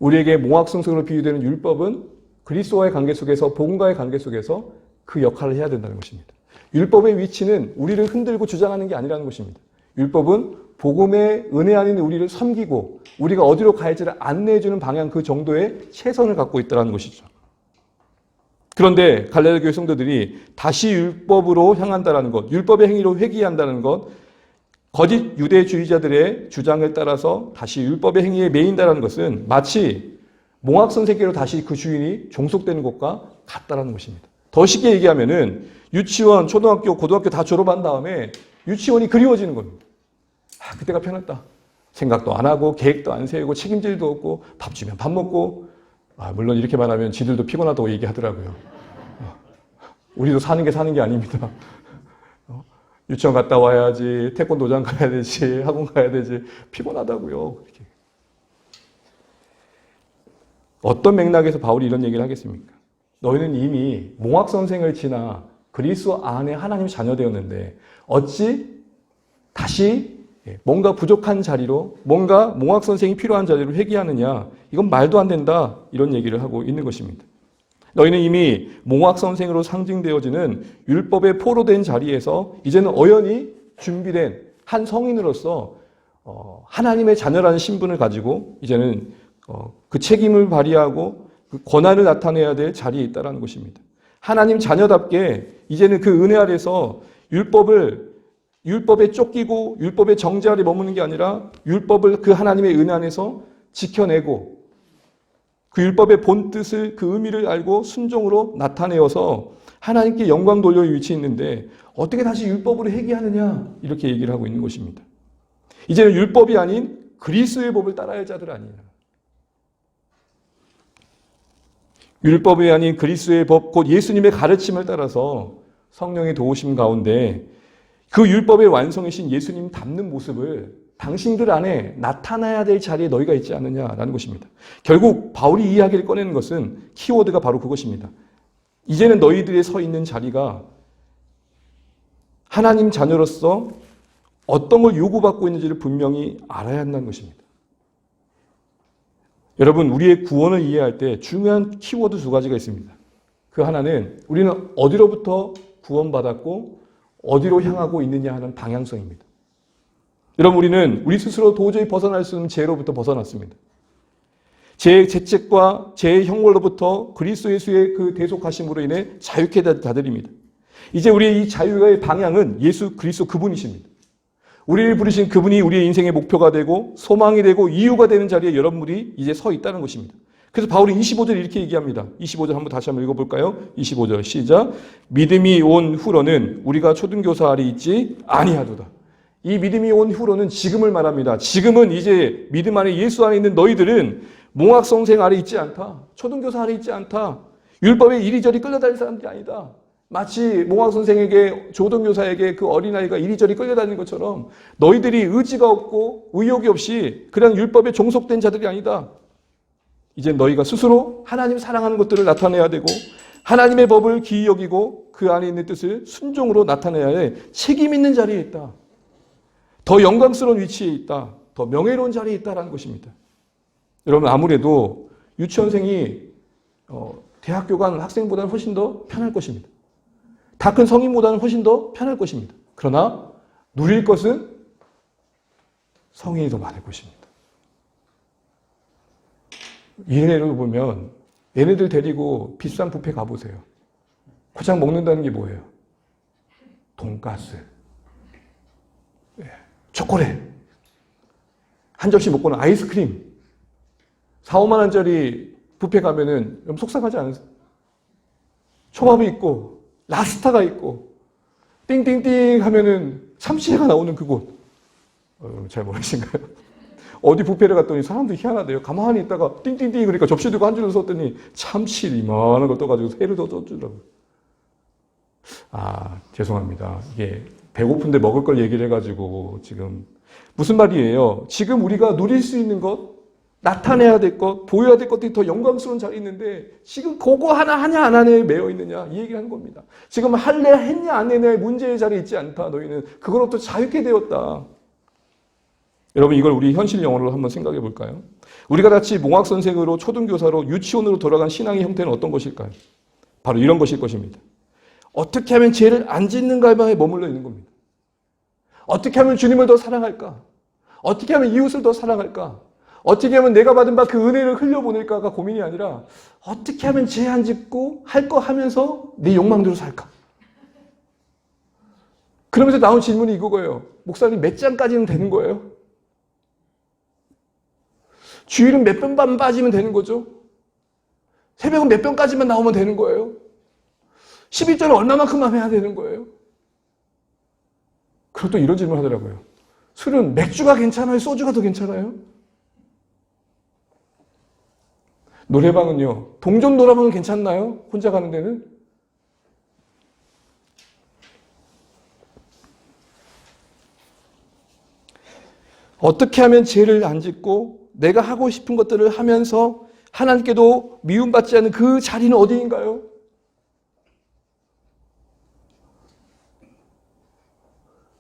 우리에게 몽학 선생으로 비유되는 율법은 그리스도와의 관계 속에서 복음과의 관계 속에서 그 역할을 해야 된다는 것입니다. 율법의 위치는 우리를 흔들고 주장하는 게 아니라는 것입니다. 율법은 복음의 은혜 안에 있는 우리를 섬기고 우리가 어디로 가야지를 안내해주는 방향 그 정도의 최선을 갖고 있다는 것이죠. 그런데 갈라디아 교회 성도들이 다시 율법으로 향한다는 것, 율법의 행위로 회귀한다는 것, 거짓 유대주의자들의 주장을 따라서 다시 율법의 행위에 매인다는 것은 마치 몽학 선생께로 다시 그 주인이 종속되는 것과 같다는 것입니다. 더 쉽게 얘기하면은 유치원, 초등학교, 고등학교 다 졸업한 다음에 유치원이 그리워지는 겁니다. 아, 그때가 편했다. 생각도 안 하고 계획도 안 세우고 책임질도 없고 밥 주면 밥 먹고 물론 이렇게 말하면 지들도 피곤하다고 얘기하더라고요. 우리도 사는 게 아닙니다. 유치원 갔다 와야지, 태권도장 가야 되지, 학원 가야 되지, 피곤하다고요. 이렇게. 어떤 맥락에서 바울이 이런 얘기를 하겠습니까? 너희는 이미 몽학 선생을 지나 그리스도 안에 하나님 자녀되었는데 어찌 다시 뭔가 부족한 자리로, 뭔가 몽학 선생이 필요한 자리로 회귀하느냐? 이건 말도 안 된다. 이런 얘기를 하고 있는 것입니다. 너희는 이미 몽학 선생으로 상징되어지는 율법에 포로된 자리에서 이제는 어연히 준비된 한 성인으로서 하나님의 자녀라는 신분을 가지고 이제는 그 책임을 발휘하고 그 권한을 나타내야 될 자리에 있다는 것입니다. 하나님 자녀답게 이제는 그 은혜 아래서 율법에 쫓기고 율법의 정죄 아래 머무는 게 아니라 율법을 그 하나님의 은혜 안에서 지켜내고 그 율법의 본뜻을, 그 의미를 알고 순종으로 나타내어서 하나님께 영광 돌려 위치해 있는데 어떻게 다시 율법으로 회귀하느냐, 이렇게 얘기를 하고 있는 것입니다. 이제는 율법이 아닌 그리스도의 법을 따라야 할 자들 아니냐. 율법이 아닌 그리스도의 법, 곧 예수님의 가르침을 따라서 성령의 도우심 가운데 그 율법의 완성이신 예수님 닮는 모습을 당신들 안에 나타나야 될 자리에 너희가 있지 않느냐라는 것입니다. 결국 바울이 이 이야기를 꺼내는 것은 키워드가 바로 그것입니다. 이제는 너희들이 서 있는 자리가 하나님 자녀로서 어떤 걸 요구받고 있는지를 분명히 알아야 한다는 것입니다. 여러분, 우리의 구원을 이해할 때 중요한 키워드 두 가지가 있습니다. 그 하나는 우리는 어디로부터 구원받았고 어디로 향하고 있느냐 하는 방향성입니다. 여러분, 우리는 우리 스스로 도저히 벗어날 수 없는 죄로부터 벗어났습니다. 죄의 죄책과 죄의 형벌로부터 그리스도 예수의 그 대속하심으로 인해 자유케 다드립니다. 이제 우리의 이 자유의 방향은 예수 그리스도 그분이십니다. 우리를 부르신 그분이 우리의 인생의 목표가 되고 소망이 되고 이유가 되는 자리에 여러분들이 이제 서 있다는 것입니다. 그래서 바울이 25절 이렇게 얘기합니다. 25절 다시 한번 읽어볼까요? 25절 시작. 믿음이 온 후로는 우리가 초등교사 아래 있지 아니하도다. 이 믿음이 온 후로는 지금을 말합니다. 지금은 이제 믿음 안에 예수 안에 있는 너희들은 몽학 선생 아래 있지 않다. 초등교사 아래 있지 않다. 율법에 이리저리 끌려다닐 사람들이 아니다. 마치 몽학 선생에게, 조동교사에게 그 어린아이가 이리저리 끌려다니는 것처럼 너희들이 의지가 없고 의욕이 없이 그런 율법에 종속된 자들이 아니다. 이제 너희가 스스로 하나님 사랑하는 것들을 나타내야 되고 하나님의 법을 기이 여기고 그 안에 있는 뜻을 순종으로 나타내야 해 책임 있는 자리에 있다. 더 영광스러운 위치에 있다. 더 명예로운 자리에 있다라는 것입니다. 여러분, 아무래도 유치원생이 대학교 간 학생보다는 훨씬 더 편할 것입니다. 다 큰 성인보다는 훨씬 더 편할 것입니다. 그러나 누릴 것은 성인이 더 많을 것입니다. 이래로 보면 얘네들 데리고 비싼 뷔페 가보세요. 고장 먹는다는 게 뭐예요? 돈가스, 초콜릿, 한 접시 먹고는 아이스크림, 4, 5만 원짜리 뷔페 가면은 속상하지 않으세요? 초밥이 있고 라스타가 있고 띵띵띵 하면은 참치회가 나오는 그곳. 잘 모르신가요? 어디 뷔페를 갔더니 사람들이 희한하대요. 가만히 있다가 띵띵띵 그러니까 접시 들고 한 줄을 섰더니 참치를 이만한 걸 떠가지고 회를 더 떠주더라고요. 죄송합니다. 이게 배고픈데 먹을 걸 얘기를 해가지고 지금 무슨 말이에요? 지금 우리가 누릴 수 있는 것, 나타내야 될 것, 보여야 될 것들이 더 영광스러운 자리에 있는데 지금 그거 하나 하냐 안 하냐에 매여 있느냐 이 얘기를 하는 겁니다. 지금 할래 했냐 안 했냐의 문제의 자리에 있지 않다. 너희는 그걸로부터 자유케 되었다. 여러분, 이걸 우리 현실 영어로 한번 생각해 볼까요? 우리가 같이 몽학 선생으로 초등교사로 유치원으로 돌아간 신앙의 형태는 어떤 것일까요? 바로 이런 것일 것입니다. 어떻게 하면 죄를 안 짓는가에 머물러 있는 겁니다. 어떻게 하면 주님을 더 사랑할까? 어떻게 하면 이웃을 더 사랑할까? 어떻게 하면 내가 받은 바 그 은혜를 흘려보낼까가 고민이 아니라 어떻게 하면 죄 안 짓고 할 거 하면서 내 욕망대로 살까? 그러면서 나온 질문이 이거예요. 목사님 몇 장까지는 되는 거예요? 주일은 몇 번만 빠지면 되는 거죠? 새벽은 몇 번까지만 나오면 되는 거예요? 11절은 얼마만큼만 해야 되는 거예요? 그리고 또 이런 질문 하더라고요. 술은 맥주가 괜찮아요? 소주가 더 괜찮아요? 노래방은요? 동전 노래방은 괜찮나요? 혼자 가는 데는? 어떻게 하면 죄를 안 짓고 내가 하고 싶은 것들을 하면서 하나님께도 미움받지 않는 그 자리는 어디인가요?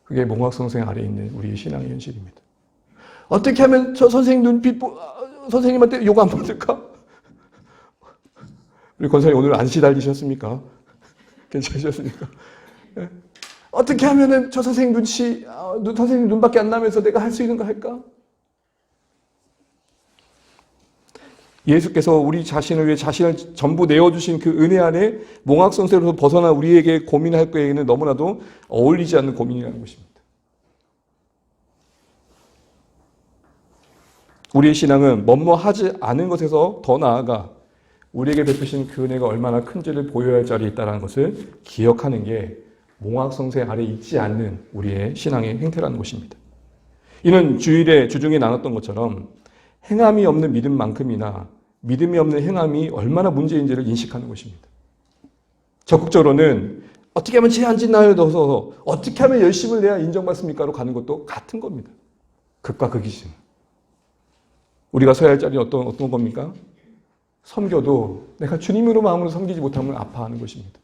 그게 몽학성생 아래에 있는 우리의 신앙의 현실입니다. 어떻게 하면 저 선생님 선생님한테 욕 안 받을까? 우리 권사님 오늘 안 시달리셨습니까? 괜찮으셨습니까? 네. 어떻게 하면은 저 선생님 선생님 눈밖에 안 나면서 내가 할 수 있는 거 할까? 예수께서 우리 자신을 위해 자신을 전부 내어주신 그 은혜 안에 몽학성세로서 벗어나 우리에게 고민할 거에는 너무나도 어울리지 않는 고민이라는 것입니다. 우리의 신앙은 뭐뭐하지 않은 것에서 더 나아가 우리에게 베푸신 그 은혜가 얼마나 큰지를 보여야 할 자리에 있다는 것을 기억하는 게 몽학성세 아래 있지 않는 우리의 신앙의 행태라는 것입니다. 이는 주일에 주중에 나눴던 것처럼 행함이 없는 믿음만큼이나 믿음이 없는 행함이 얼마나 문제인지를 인식하는 것입니다. 적극적으로는 어떻게 하면 죄 안 짓나요? 넣어서 어떻게 하면 열심을 내야 인정받습니까로 가는 것도 같은 겁니다. 극과 극이지. 우리가 서야 할 자리는 어떤 겁니까? 섬겨도 내가 주님으로 마음으로 섬기지 못하면 아파하는 것입니다.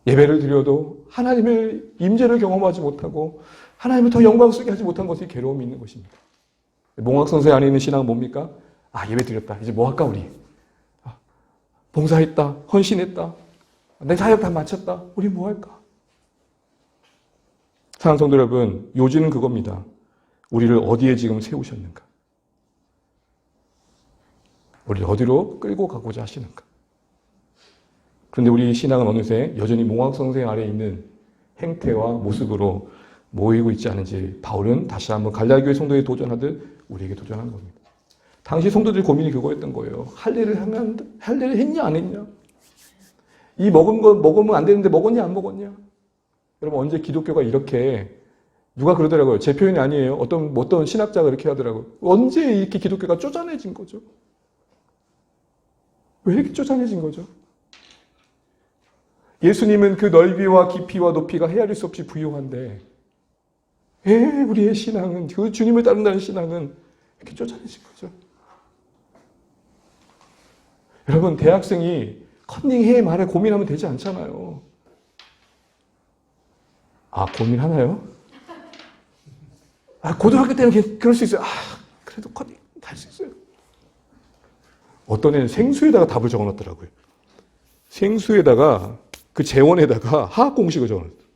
예배를 드려도 하나님의 임재를 경험하지 못하고 하나님을 더 영광스럽게 하지 못한 것이 괴로움이 있는 것입니다. 몽학성세 안에 있는 신앙은 뭡니까? 예배 드렸다. 이제 뭐 할까 우리? 봉사했다. 헌신했다. 내 사역 다 마쳤다. 우리 뭐 할까? 사랑하는 성도 여러분, 요지는 그겁니다. 우리를 어디에 지금 세우셨는가? 우리를 어디로 끌고 가고자 하시는가? 그런데 우리 신앙은 어느새 여전히 몽학성세 아래에 있는 행태와 모습으로 모이고 있지 않은지 바울은 다시 한번 갈라디아교회 성도에 도전하듯 우리에게 도전한 겁니다. 당시 성도들 고민이 그거였던 거예요. 할례를 했냐 안 했냐? 이 먹은 거 먹으면 안 되는데 먹었냐 안 먹었냐? 여러분 언제 기독교가 이렇게 누가 그러더라고요. 제 표현이 아니에요. 어떤 신학자가 이렇게 하더라고요. 언제 이렇게 기독교가 쪼잔해진 거죠? 왜 이렇게 쪼잔해진 거죠? 예수님은 그 넓이와 깊이와 높이가 헤아릴 수 없이 부유한데 우리의 신앙은, 그 주님을 따른다는 신앙은 이렇게 쪼잔해진 거죠. 여러분, 대학생이 컨닝해 말에 고민하면 되지 않잖아요. 고민하나요? 고등학교 때는 그럴 수 있어요. 그래도 컨닝 할 수 있어요. 어떤 애는 생수에다가 답을 적어놨더라고요. 생수에다가 그 재원에다가 화학 공식을 적어놨어요.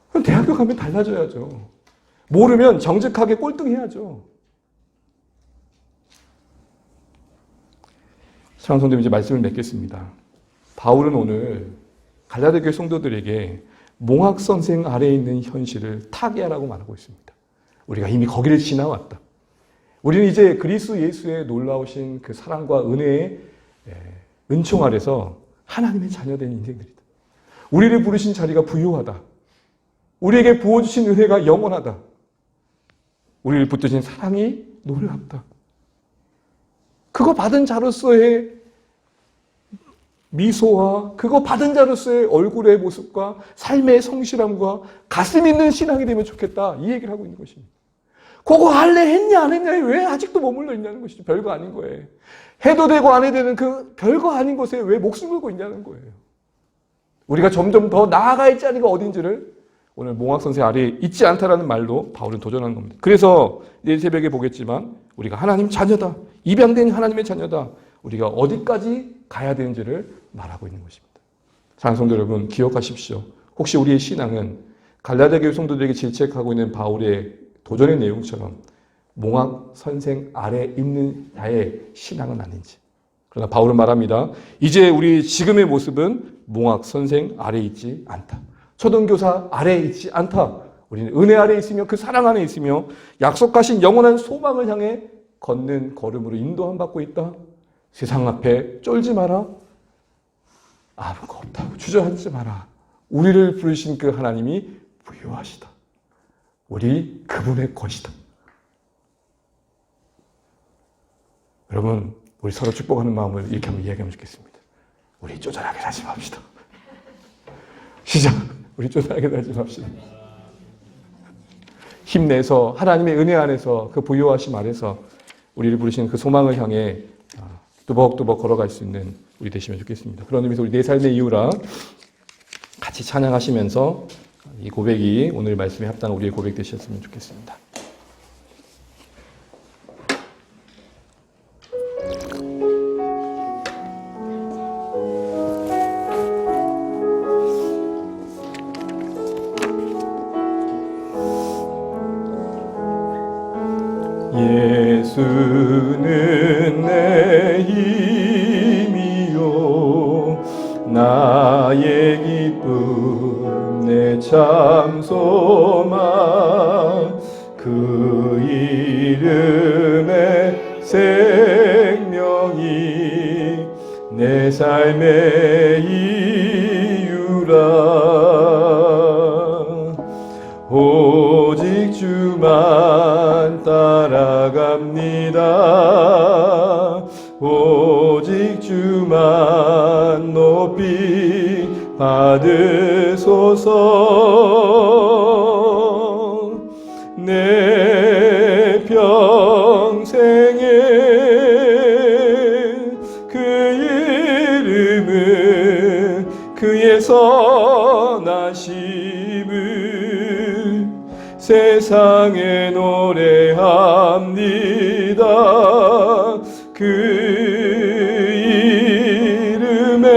그럼 대학교 가면 달라져야죠. 모르면 정직하게 꼴등해야죠. 사랑하는 성도님, 이제 말씀을 맺겠습니다. 바울은 오늘 갈라디아 교회 성도들에게 몽학선생 아래에 있는 현실을 타개하라고 말하고 있습니다. 우리가 이미 거기를 지나왔다. 우리는 이제 그리스도 예수의 놀라우신 그 사랑과 은혜의 은총 아래서 하나님의 자녀된 인생들이다. 우리를 부르신 자리가 부유하다. 우리에게 부어주신 은혜가 영원하다. 우리를 붙드신 사랑이 놀랍다. 그거 받은 자로서의 미소와 그거 받은 자로서의 얼굴의 모습과 삶의 성실함과 가슴 있는 신앙이 되면 좋겠다. 이 얘기를 하고 있는 것입니다. 그거 할래 했냐 안 했냐에 왜 아직도 머물러 있냐는 것이죠. 별거 아닌 거예요. 해도 되고 안 해도 되는 그 별거 아닌 것에 왜 목숨 걸고 있냐는 거예요. 우리가 점점 더 나아가 있지 않은 게 어딘지를 오늘 몽학선생 아래에 있지 않다라는 말로 바울은 도전하는 겁니다. 그래서 내일 새벽에 보겠지만 우리가 하나님 자녀다. 입양된 하나님의 자녀다. 우리가 어디까지 가야 되는지를 말하고 있는 것입니다. 사랑하는 성도 여러분, 기억하십시오. 혹시 우리의 신앙은 갈라디아 교회 성도들에게 질책하고 있는 바울의 도전의 내용처럼 몽학선생 아래에 있는 자의 신앙은 아닌지. 그러나 바울은 말합니다. 이제 우리 지금의 모습은 몽학선생 아래에 있지 않다. 초등교사 아래에 있지 않다. 우리는 은혜 아래에 있으며 그 사랑 안에 있으며 약속하신 영원한 소망을 향해 걷는 걸음으로 인도함 받고 있다. 세상 앞에 쫄지 마라. 아무것도 없다고 주저앉지 마라. 우리를 부르신 그 하나님이 부유하시다. 우리 그분의 것이다. 여러분, 우리 서로 축복하는 마음을 이렇게 한번 이야기하면 좋겠습니다. 우리 쪼잔하게 살지 맙시다. 시작. 우리 쫓아나게 살지 맙시다. 힘내서 하나님의 은혜 안에서 그 부요하심 아래서 우리를 부르신 그 소망을 향해 뚜벅뚜벅 걸어갈 수 있는 우리 되시면 좋겠습니다. 그런 의미에서 우리 내 삶의 이유라 같이 찬양하시면서 이 고백이 오늘 말씀에 합당한 우리의 고백 되셨으면 좋겠습니다. 예수는 내 힘이요 나의 기쁨 내 참 소망 그 이름의 생명이 내 삶의 이유라 오직 주만 따라갑니다. 오직 주만 높이 받으소서 내 평생에 그 이름은 그의 선하심을 세상에 노래합니다. 그 이름에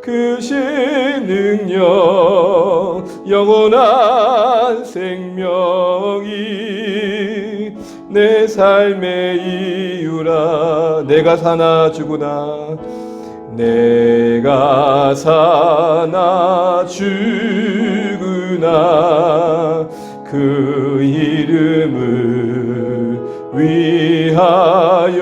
그 신능력 영원한 생명이 내 삶의 이유라 내가 사나 죽으나 내가 사나 죽으나 그 이름을 위하여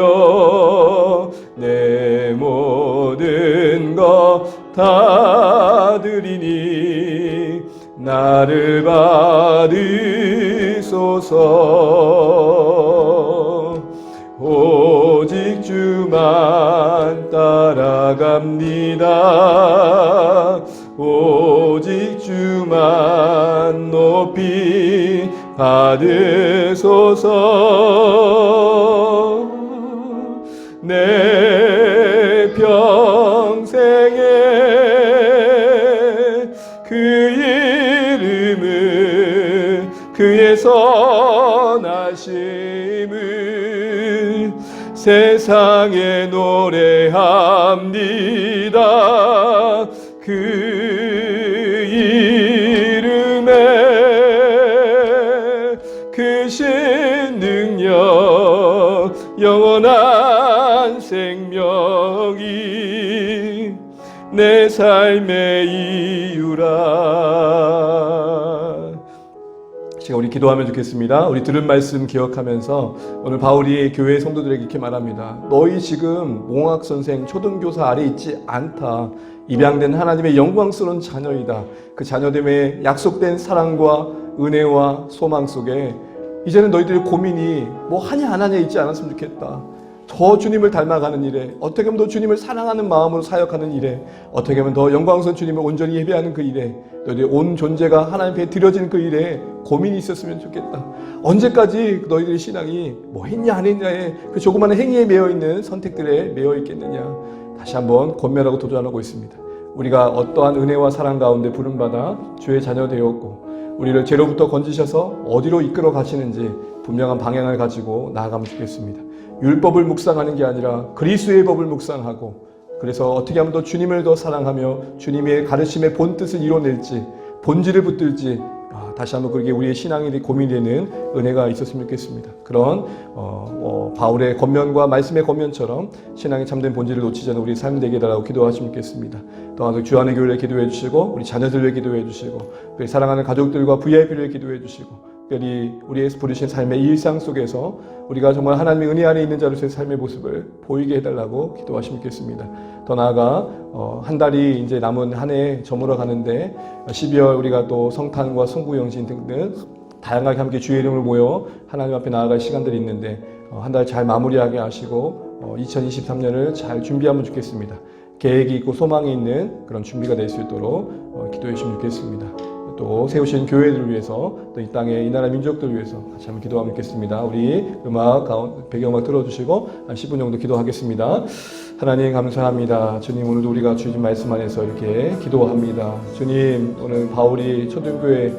내 모든 것 다 드리니 나를 받으소서 오직 주만 따라갑니다. 오직 주만 높이 받으소서 내 평생에 그 이름은 그의 선하심을 세상에 노래합니다. 그 이름에 그 신능력 영원한 생명이 내 삶의 이유라. 우리 기도하면 좋겠습니다. 우리 들은 말씀 기억하면서 오늘 바울이 교회 성도들에게 이렇게 말합니다. 너희 지금 몽학 선생 초등교사 아래 있지 않다. 입양된 하나님의 영광스러운 자녀이다. 그 자녀됨에 약속된 사랑과 은혜와 소망 속에 이제는 너희들의 고민이 뭐 하냐 안 하냐 있지 않았으면 좋겠다. 더 주님을 닮아가는 일에, 어떻게 하면 더 주님을 사랑하는 마음으로 사역하는 일에, 어떻게 하면 더 영광스러운 주님을 온전히 예배하는 그 일에, 너희들의 온 존재가 하나님 앞에 드려진 그 일에 고민이 있었으면 좋겠다. 언제까지 너희들의 신앙이 뭐 했냐 안 했냐에 그 조그마한 행위에 매여있는 선택들에 매여있겠느냐. 다시 한번 권면하고 도전하고 있습니다. 우리가 어떠한 은혜와 사랑 가운데 부름받아 주의 자녀 되었고 우리를 죄로부터 건지셔서 어디로 이끌어 가시는지 분명한 방향을 가지고 나아가면 좋겠습니다. 율법을 묵상하는 게 아니라 그리스도의 법을 묵상하고, 그래서 어떻게 하면 더 주님을 더 사랑하며 주님의 가르침의 본뜻을 이뤄낼지, 본질을 붙들지, 다시 한번 그렇게 우리의 신앙이 고민되는 은혜가 있었으면 좋겠습니다. 그런 바울의 권면과 말씀의 권면처럼 신앙의 참된 본질을 놓치지 않는 우리 삶 되게 해달라고 기도하시면 좋겠습니다. 또한 주안의 교회를 기도해 주시고 우리 자녀들을 기도해 주시고 우리 사랑하는 가족들과 VIP를 기도해 주시고 특별히 우리의 부르신 삶의 일상 속에서 우리가 정말 하나님의 은혜 안에 있는 자로서의 삶의 모습을 보이게 해달라고 기도하시면 좋겠습니다. 더 나아가 한 달이 이제 남은 한 해 저물어 가는데 12월 우리가 또 성탄과 송구영신 등등 다양하게 함께 주의 이름을 모여 하나님 앞에 나아갈 시간들이 있는데 한 달 잘 마무리하게 하시고 2023년을 잘 준비하면 좋겠습니다. 계획이 있고 소망이 있는 그런 준비가 될 수 있도록 기도해 주시면 좋겠습니다. 또 세우신 교회들을 위해서 또 이 땅의 이 나라 민족들을 위해서 같이 한번 기도하면 좋겠습니다. 우리 배경음악 틀어주시고 한 10분 정도 기도하겠습니다. 하나님 감사합니다. 주님 오늘도 우리가 주신 말씀 안에서 이렇게 기도합니다. 주님 오늘 바울이 초등교회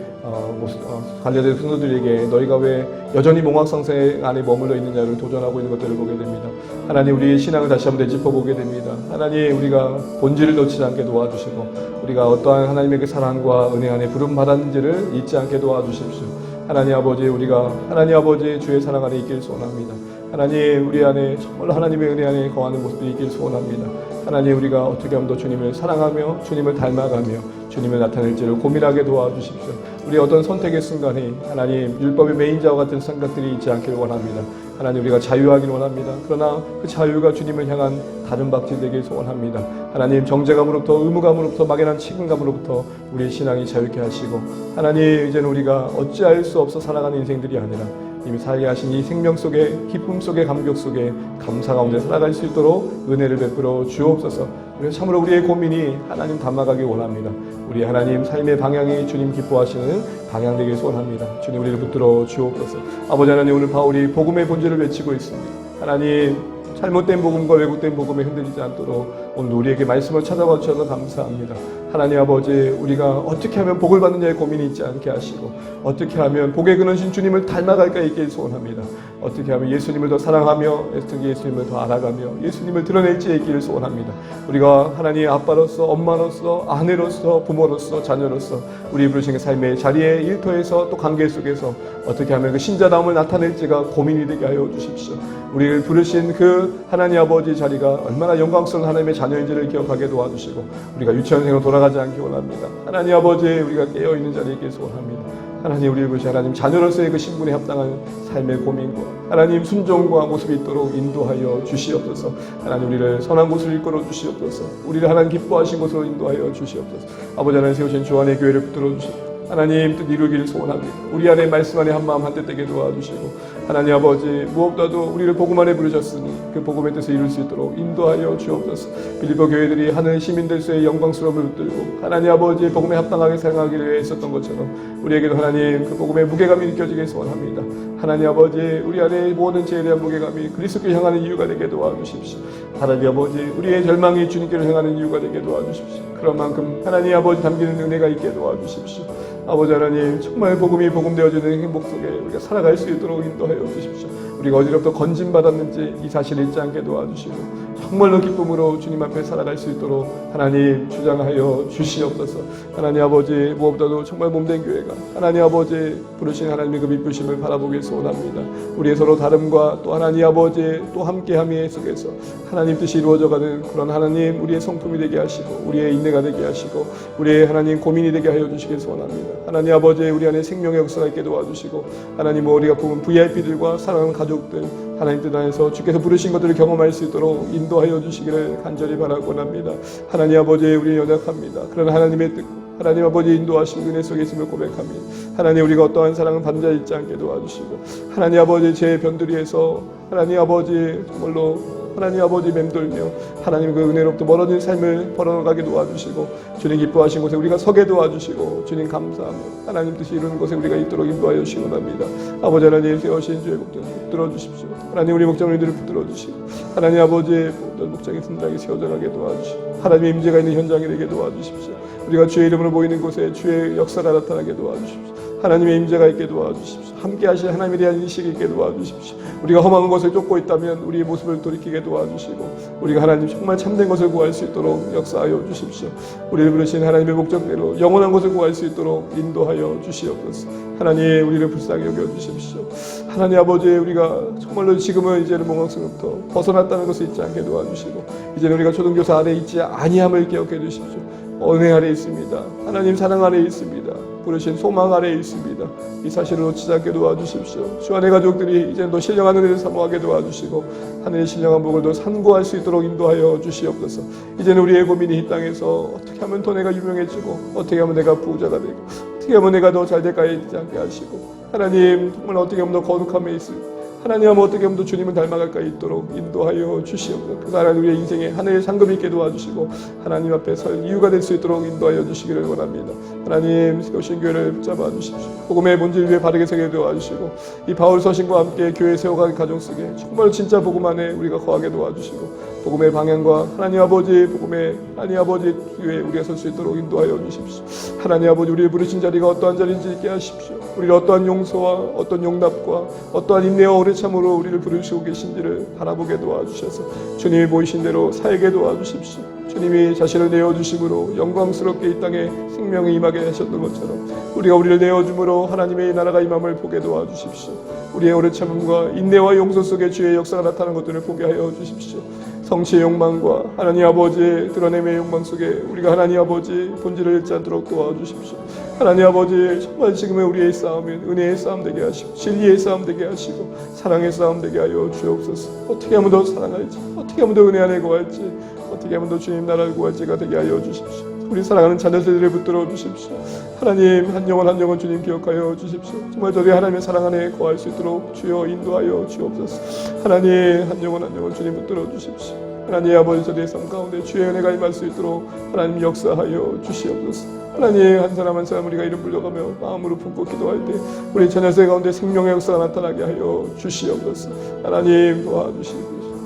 관련된 성도들에게 너희가 왜 여전히 몽황상생 안에 머물러 있느냐를 도전하고 있는 것들을 보게 됩니다. 하나님 우리의 신앙을 다시 한번 되짚어보게 됩니다. 하나님 우리가 본질을 놓치지 않게 도와주시고 우리가 어떠한 하나님의 그 사랑과 은혜 안에 부름받았는지를 잊지 않게 도와주십시오. 하나님 아버지 우리가 하나님 아버지 주의 사랑 안에 있길 소원합니다. 하나님 우리 안에 정말 하나님의 은혜 안에 거하는 모습이 있길 소원합니다. 하나님 우리가 어떻게 하면 더 주님을 사랑하며 주님을 닮아가며 주님을 나타낼지를 고민하게 도와주십시오. 우리 어떤 선택의 순간에 하나님 율법의 매인자와 같은 생각들이 있지 않기를 원합니다. 하나님 우리가 자유하기를 원합니다. 그러나 그 자유가 주님을 향한 다른 박질 되길 소원합니다. 하나님 정죄감으로부터 의무감으로부터 막연한 책임감으로부터 우리의 신앙이 자유케 하시고 하나님 이제는 우리가 어찌할 수 없어 살아가는 인생들이 아니라 이미 살게 하신 이 생명 속에 기쁨 속에 감격 속에 감사 가운데 살아갈 수 있도록 은혜를 베풀어 주옵소서. 그래서 참으로 우리의 고민이 하나님 닮아가기 원합니다. 우리 하나님 삶의 방향이 주님 기뻐하시는 방향 되길 소원합니다. 주님 우리를 붙들어 주옵소서. 아버지 하나님 오늘 바울이 복음의 본질을 외치고 있습니다. 하나님 잘못된 복음과 왜곡된 복음에 흔들리지 않도록 오늘 우리에게 말씀을 찾아와 주셔서 감사합니다. 하나님 아버지 우리가 어떻게 하면 복을 받느냐에 고민이 있지 않게 하시고 어떻게 하면 복의 근원신 주님을 닮아갈까 있게 소원합니다. 어떻게 하면 예수님을 더 사랑하며 예수님을 더 알아가며 예수님을 드러낼지 있기를 소원합니다. 우리가 하나님의 아빠로서 엄마로서 아내로서 부모로서 자녀로서 우리 부르신 삶의 자리에 일터에서 또 관계 속에서 어떻게 하면 그 신자다움을 나타낼지가 고민이 되게 하여 주십시오. 우리를 부르신 그 하나님 아버지 자리가 얼마나 영광스러운 하나님의 자녀인지를 기억하게 도와주시고 우리가 유치원생으로 돌아가지 않기 원합니다. 하나님 아버지 우리가 깨어있는 자리에 있길 소원합니다. 하나님 우리를 부르신 하나님 자녀로서의 그 신분에 합당한 삶의 고민과 하나님 순종과 모습이 있도록 인도하여 주시옵소서. 하나님 우리를 선한 곳으로 이끌어 주시옵소서. 우리를 하나님 기뻐하신 곳으로 인도하여 주시옵소서. 아버지 하나님 세우신 주 안의 교회를 붙들어 주시옵소서. 하나님 뜻 이루기를 소원합니다. 우리 안에 말씀 안에 한마음 한뜻 되게 도와주시고 하나님 아버지 무엇보다도 우리를 복음 안에 부르셨으니 그 복음의 뜻을 이룰 수 있도록 인도하여 주옵소서. 빌립보 교회들이 하늘 시민들수의 영광스러움을 붙들고 하나님 아버지 복음에 합당하게 사용하기 위해 있었던 것처럼 우리에게도 하나님 그 복음의 무게감이 느껴지길 소원합니다. 하나님 아버지 우리 안에 모든 죄에 대한 무게감이 그리스도께 향하는 이유가 되게 도와주십시오. 하나님 아버지 우리의 절망이 주님께로 향하는 이유가 되게 도와주십시오. 그런 만큼 하나님 아버지 담기는 은혜가 있게 도와주십시오. 아버지 하나님 정말 복음이 복음되어지는 행복 속에 우리가 살아갈 수 있도록 인도하여 주십시오. 우리가 어디로부터 건진받았는지 이 사실을 잊지 않게 도와주시고 정말로 기쁨으로 주님 앞에 살아갈 수 있도록 하나님 주장하여 주시옵소서. 하나님 아버지 무엇보다도 정말 몸된 교회가 하나님 아버지 부르신 하나님의 그 미쁘심을 바라보길 소원합니다. 우리의 서로 다름과 또 하나님 아버지 또 함께함의 속에서 하나님 뜻이 이루어져가는 그런 하나님 우리의 성품이 되게 하시고 우리의 인내가 되게 하시고 우리의 하나님 고민이 되게 하여 주시길 소원합니다. 하나님 아버지 우리 안에 생명의 역사가 있게 도와주시고 하나님 우리가 보면 VIP들과 사랑하는 가족들 하나님 뜻 안에서 주께서 부르신 것들을 경험할 수 있도록 인도하여 주시기를 간절히 바라고 합니다. 하나님 아버지 우리 연약합니다. 그러나 하나님의 뜻 하나님 아버지 인도하신 은혜 속에 있음을 고백합니다. 하나님 우리가 어떠한 사랑을 받는 자 있지 않게 도와주시고 하나님 아버지 제 변두리에서 하나님 아버지 정말로 하나님 아버지 맴돌며 하나님 그 은혜로부터 멀어진 삶을 벌어가게 도와주시고 주님 기뻐하신 곳에 우리가 서게 도와주시고 주님 감사하며 하나님 뜻이 이루는 곳에 우리가 있도록 인도하여 주시기 원합니다. 아버지 하나님 세우신 주의 목장 붙들어 주십시오. 하나님 우리 목장님들을 붙들어 주시고 하나님 아버지 목장이 든든하게 세워져가게 도와주시고 하나님의 임재가 있는 현장이 되게 도와주십시오. 우리가 주의 이름으로 모이는 곳에 주의 역사가 나타나게 도와주십시오. 하나님의 임재가 있게 도와주십시오. 함께 하실 하나님에 대한 인식이 있게 도와주십시오. 우리가 험한 것을 쫓고 있다면 우리의 모습을 돌이키게 도와주시고 우리가 하나님 정말 참된 것을 구할 수 있도록 역사하여 주십시오. 우리를 부르신 하나님의 목적대로 영원한 것을 구할 수 있도록 인도하여 주시옵소서. 하나님 우리를 불쌍히 여겨주십시오. 하나님 아버지 우리가 정말로 지금은 이제는 몽황성부터 벗어났다는 것을 잊지 않게 도와주시고 이제는 우리가 초등교사 아래 있지 아니함을 기억해 주십시오. 은혜 아래 있습니다. 하나님 사랑 아래 있습니다. 부르신 소망 아래 있습니다. 이 사실을 놓치지 않게 도와주십시오. 주 안의 가족들이 이제 더 신령한 은혜를 사모하게 도와주시고 하늘의 신령한 복을 더 산구할 수 있도록 인도하여 주시옵소서. 이제는 우리의 고민이 이 땅에서 어떻게 하면 더 내가 유명해지고 어떻게 하면 내가 부자가 되고 어떻게 하면 내가 더 잘 될까에 있지 않게 하시고 하나님 정말 어떻게 하면 더 거룩함에 있을 하나님 어떻게 하면 더 주님을 닮아갈까 있도록 인도하여 주시옵소서. 그 나라 우리의 인생에 하늘의 상급 있게 도와주시고 하나님 앞에 설 이유가 될 수 있도록 인도하여 주시기를 원합니다. 하나님 세우신 교회를 붙잡아 주십시오. 복음의 본질 위에 바르게 서게 도와주시고 이 바울 서신과 함께 교회 세워가는 가정 속에 정말 진짜 복음 안에 우리가 거하게 도와주시고 복음의 방향과 하나님 아버지 복음의 하나님 아버지 위에 우리가 설 수 있도록 인도하여 주십시오. 하나님 아버지 우리를 부르신 자리가 어떠한 자리인지 있게 하십시오. 우리를 어떠한 용서와 어떤 용납과 어떠한 인내와 오래 참으로 우리를 부르시고 계신지를 바라보게 도와주셔서 주님이 보이신 대로 살게 도와주십시오. 주님이 자신을 내어주심으로 영광스럽게 이 땅에 생명이 임하게 하셨던 것처럼 우리가 우리를 내어줌으로 하나님의 나라가 임함을 보게 도와주십시오. 우리의 오래 참음과 인내와 용서 속에 주의 역사가 나타나는 것들을 보게 하여 주십시오. 성취의 욕망과 하나님 아버지의 드러냄의 욕망 속에 우리가 하나님 아버지 본질을 잃지 않도록 도와주십시오. 하나님 아버지 정말 지금의 우리의 싸움은 은혜의 싸움 되게 하시고 진리의 싸움 되게 하시고 사랑의 싸움 되게 하여 주옵소서. 어떻게 하면 더 사랑할지 어떻게 하면 더 은혜 안에 거할지 어떻게 하면 더 주님 나라를 구할지가 되게 하여 주십시오. 우리 사랑하는 자녀들을 붙들어 주십시오. 하나님 한 영혼 주님 기억하여 주십시오. 정말 저희 하나님의 사랑 안에 거할 수 있도록 주여 인도하여 주옵소서. 하나님 한 영혼 주님 붙들어 주십시오. 하나님 아버지 저희의 삶 가운데 주의 은혜가 임할 수 있도록 하나님 역사하여 주시옵소서. 하나님 한 사람 한 사람 우리가 이름 불러가며 마음으로 품고 기도할 때 우리 자녀들 가운데 생명의 역사가 나타나게 하여 주시옵소서. 하나님 도와주시고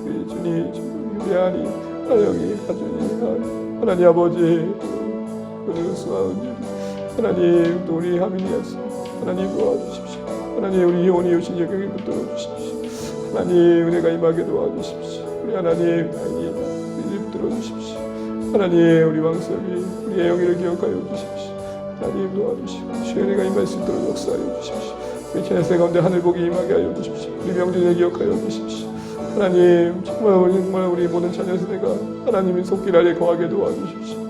우리 주님 우리 아니 하나님 가주님 하나님 아버지 하나님 또 우리 하민이었어. 하나님 도와주십시오. 하나님 우리 영혼이 오신 여경에 붙들어 주십시오. 하나님 은혜가 임하게 도와주십시오. 우리 하나님 다행히 우리 붙들어 주십시오. 하나님 우리 왕섭이 우리의 영예를 기억하여 주십시오. 하나님 도와주시고 주의 은혜가 임할 수 있도록 역사하여 주십시오. 우리 천연세 가운데 하늘복이 임하게 하여 주십시오. 우리 명진을 기억하여 주십시오. 하나님 정말 우리 모든 자녀 세대가 하나님의 손길 아래 거하게 도와주십시오.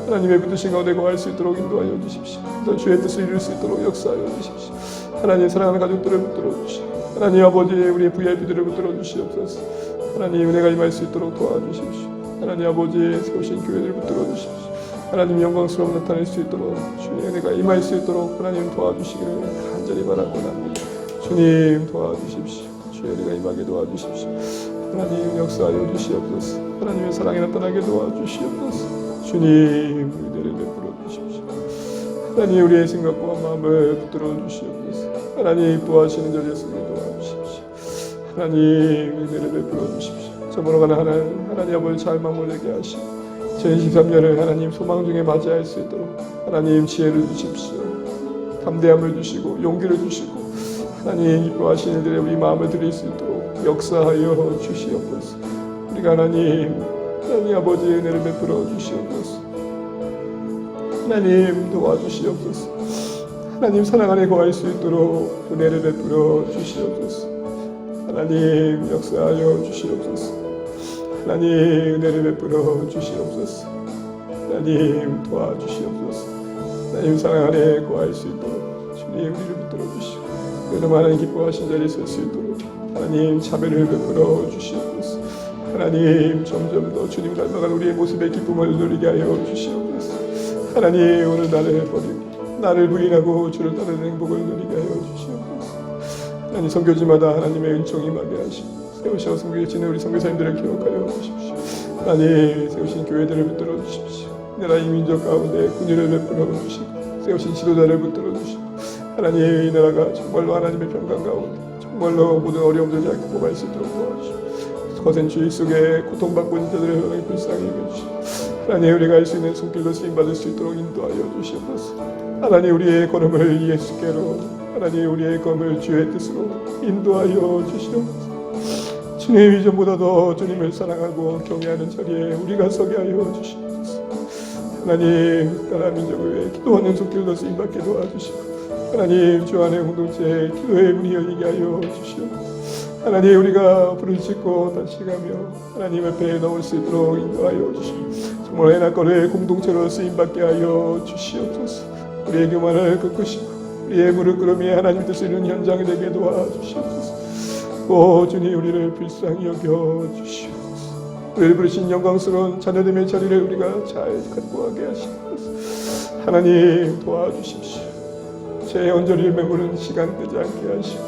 하나님의 붙드신 가운데 거할 수 있도록 인도하여 주십시오. 또 주의 뜻을 이룰 수 있도록 역사하여 주십시오. 하나님 사랑하는 가족들을 붙들어 주시고 하나님 아버지 우리의 VIP들을 붙들어 주시옵소서. 하나님 은혜가 임할 수 있도록 도와주십시오. 하나님 아버지 세우신 교회를 붙들어 주십시오. 하나님 영광스러움 나타낼 수 있도록 주의 은혜가 임할 수 있도록 하나님 도와주시기를 간절히 바라고 합니다. 주님 도와주십시오. 주의 은혜가 임하게 도와주십시오. 하나님 역사하여 주시옵소서. 하나님의 사랑이 나타나게 도와주시옵소서. 주님 은혜를 베풀어 주십시오. 하나님 우리의 생각과 마음을 붙들어 주시옵소서. 하나님 보호하시는 자리에 서게 도와주십시오. 하나님 은혜를 베풀어 주십시오. 저물어 가는 하나님 아버지 잘 마무리되게 하시고 2023년을 하나님 소망 중에 맞이할 수 있도록 하나님 지혜를 주십시오. 담대함을 주시고 용기를 주시고 하나님 기뻐하시는 일들에 우리 마음을 드릴 수 있도록 역사하여 주시옵소서. 우리가 하나님 아버지의 은혜를 베풀어 주시옵소서. 하나님 도와주시옵소서. 하나님 사랑 안에 거할 수 있도록 은혜를 베풀어 주시옵소서. 하나님 역사하여 주시옵소서. 하나님 은혜를 베풀어 주시옵소서. 하나님 도와주시옵소서. 하나님 사랑 안에 거할 수 있도록 주님 우리를 붙들어 주시고 그래도 하나님 기뻐하신 자리에 설 수 있도록 하나님 자비를 베풀어 주시옵소서. 하나님 점점 더 주님 닮아가는 우리의 모습의 기쁨을 누리게 하여 주시옵소서. 하나님 오늘 나를 버리고 나를 부인하고 주를 따르는 행복을 누리게 하여 주시옵소서. 하나님 선교지마다 하나님의 은총이 임하게 하시고 세우시어 선교에 지는 우리 선교사님들을 기억하여 주십시오. 하나님 세우신 교회들을 붙들어 주십시오. 나라 이 민족 가운데 군의를 베풀어 주시고 세우신 지도자를 붙들어 주시고 하나님 이 나라가 정말로 하나님의 평강 가운데 정말로 모든 어려움들 잘 극복할 수 있도록 도와주시고 거센 주의 속에 고통받고 있는 자들의 영광이 불쌍히 여겨주시고 하나님 우리가 할 수 있는 손길로 쓰임받을 수 있도록 인도하여 주시옵소서. 하나님 우리의 걸음을 예수께로 하나님 우리의 걸음을 주의 뜻으로 인도하여 주시옵소서. 주님 이전보다 더 주님을 사랑하고 경외하는 자리에 우리가 서게 하여 주시옵소서. 하나님 나라 민족을 위해 기도하는 손길로 쓰임받게 도와주시고 하나님 주 안의 공동체에 기도의 문이 열리게 하여 주시옵소서. 하나님 우리가 부르짖고 다시 가며 하나님 앞에 나올 수 있도록 인도하여 주시옵소서. 정말 해나거를 공동체로 쓰임받게 하여 주시옵소서. 우리의 교만을 꺾으시고 우리의 무릎 꿇음이 하나님 뜻을 이루는 현장이 되게 도와주시옵소서. 오 주님 우리를 불쌍히 여겨주시옵소서. 우리를 부르신 영광스러운 자녀됨의 자리를 우리가 잘 갖고하게 하시옵소서. 하나님 도와주십시오. 제 언저리를 메모는 시간 되지 않게 하시고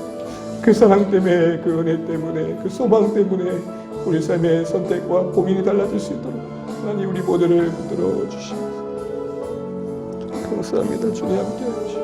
그 사랑 때문에, 그 은혜 때문에, 그 소망 때문에 우리 삶의 선택과 고민이 달라질 수 있도록 하나님 우리 모두를 붙들어 주시옵소서. 감사합니다. 주님 함께 하시옵소서.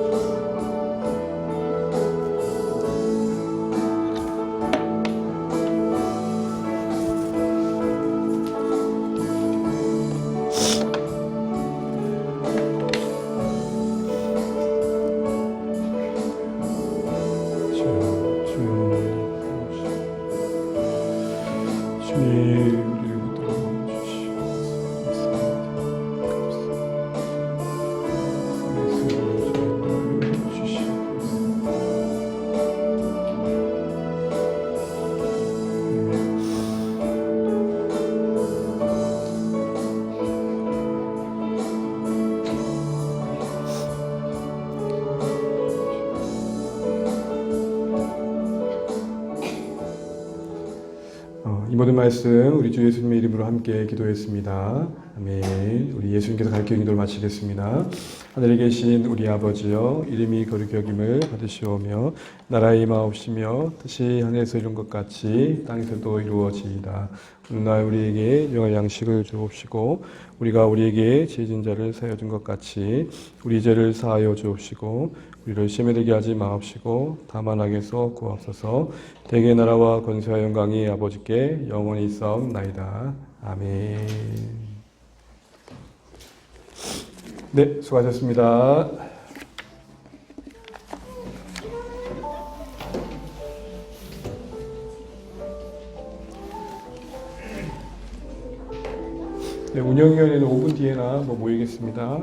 이 모든 말씀 우리 주 예수님의 이름으로 함께 기도했습니다. 아멘. 우리 예수님께서 가르쳐 기도를 마치겠습니다. 하늘에 계신 우리 아버지여, 이름이 거룩히 여김을 받으시오며 나라의 임하옵시며 뜻이 하늘에서 이룬 것 같이 땅에서도 이루어지이다. 오늘날 우리에게 일용할 양식을 주옵시고 우리가 우리에게 죄진 자를 사하여 준 것 같이 우리 죄를 사하여 주옵시고 우리를 시험에 들게 하지 마옵시고 다만 악에서 구하옵소서. 대개 나라와 권세와 영광이 아버지께 영원히 있사옵나이다. 아멘. 네, 수고하셨습니다. 네, 운영위원회는 5분 뒤에나 모이겠습니다.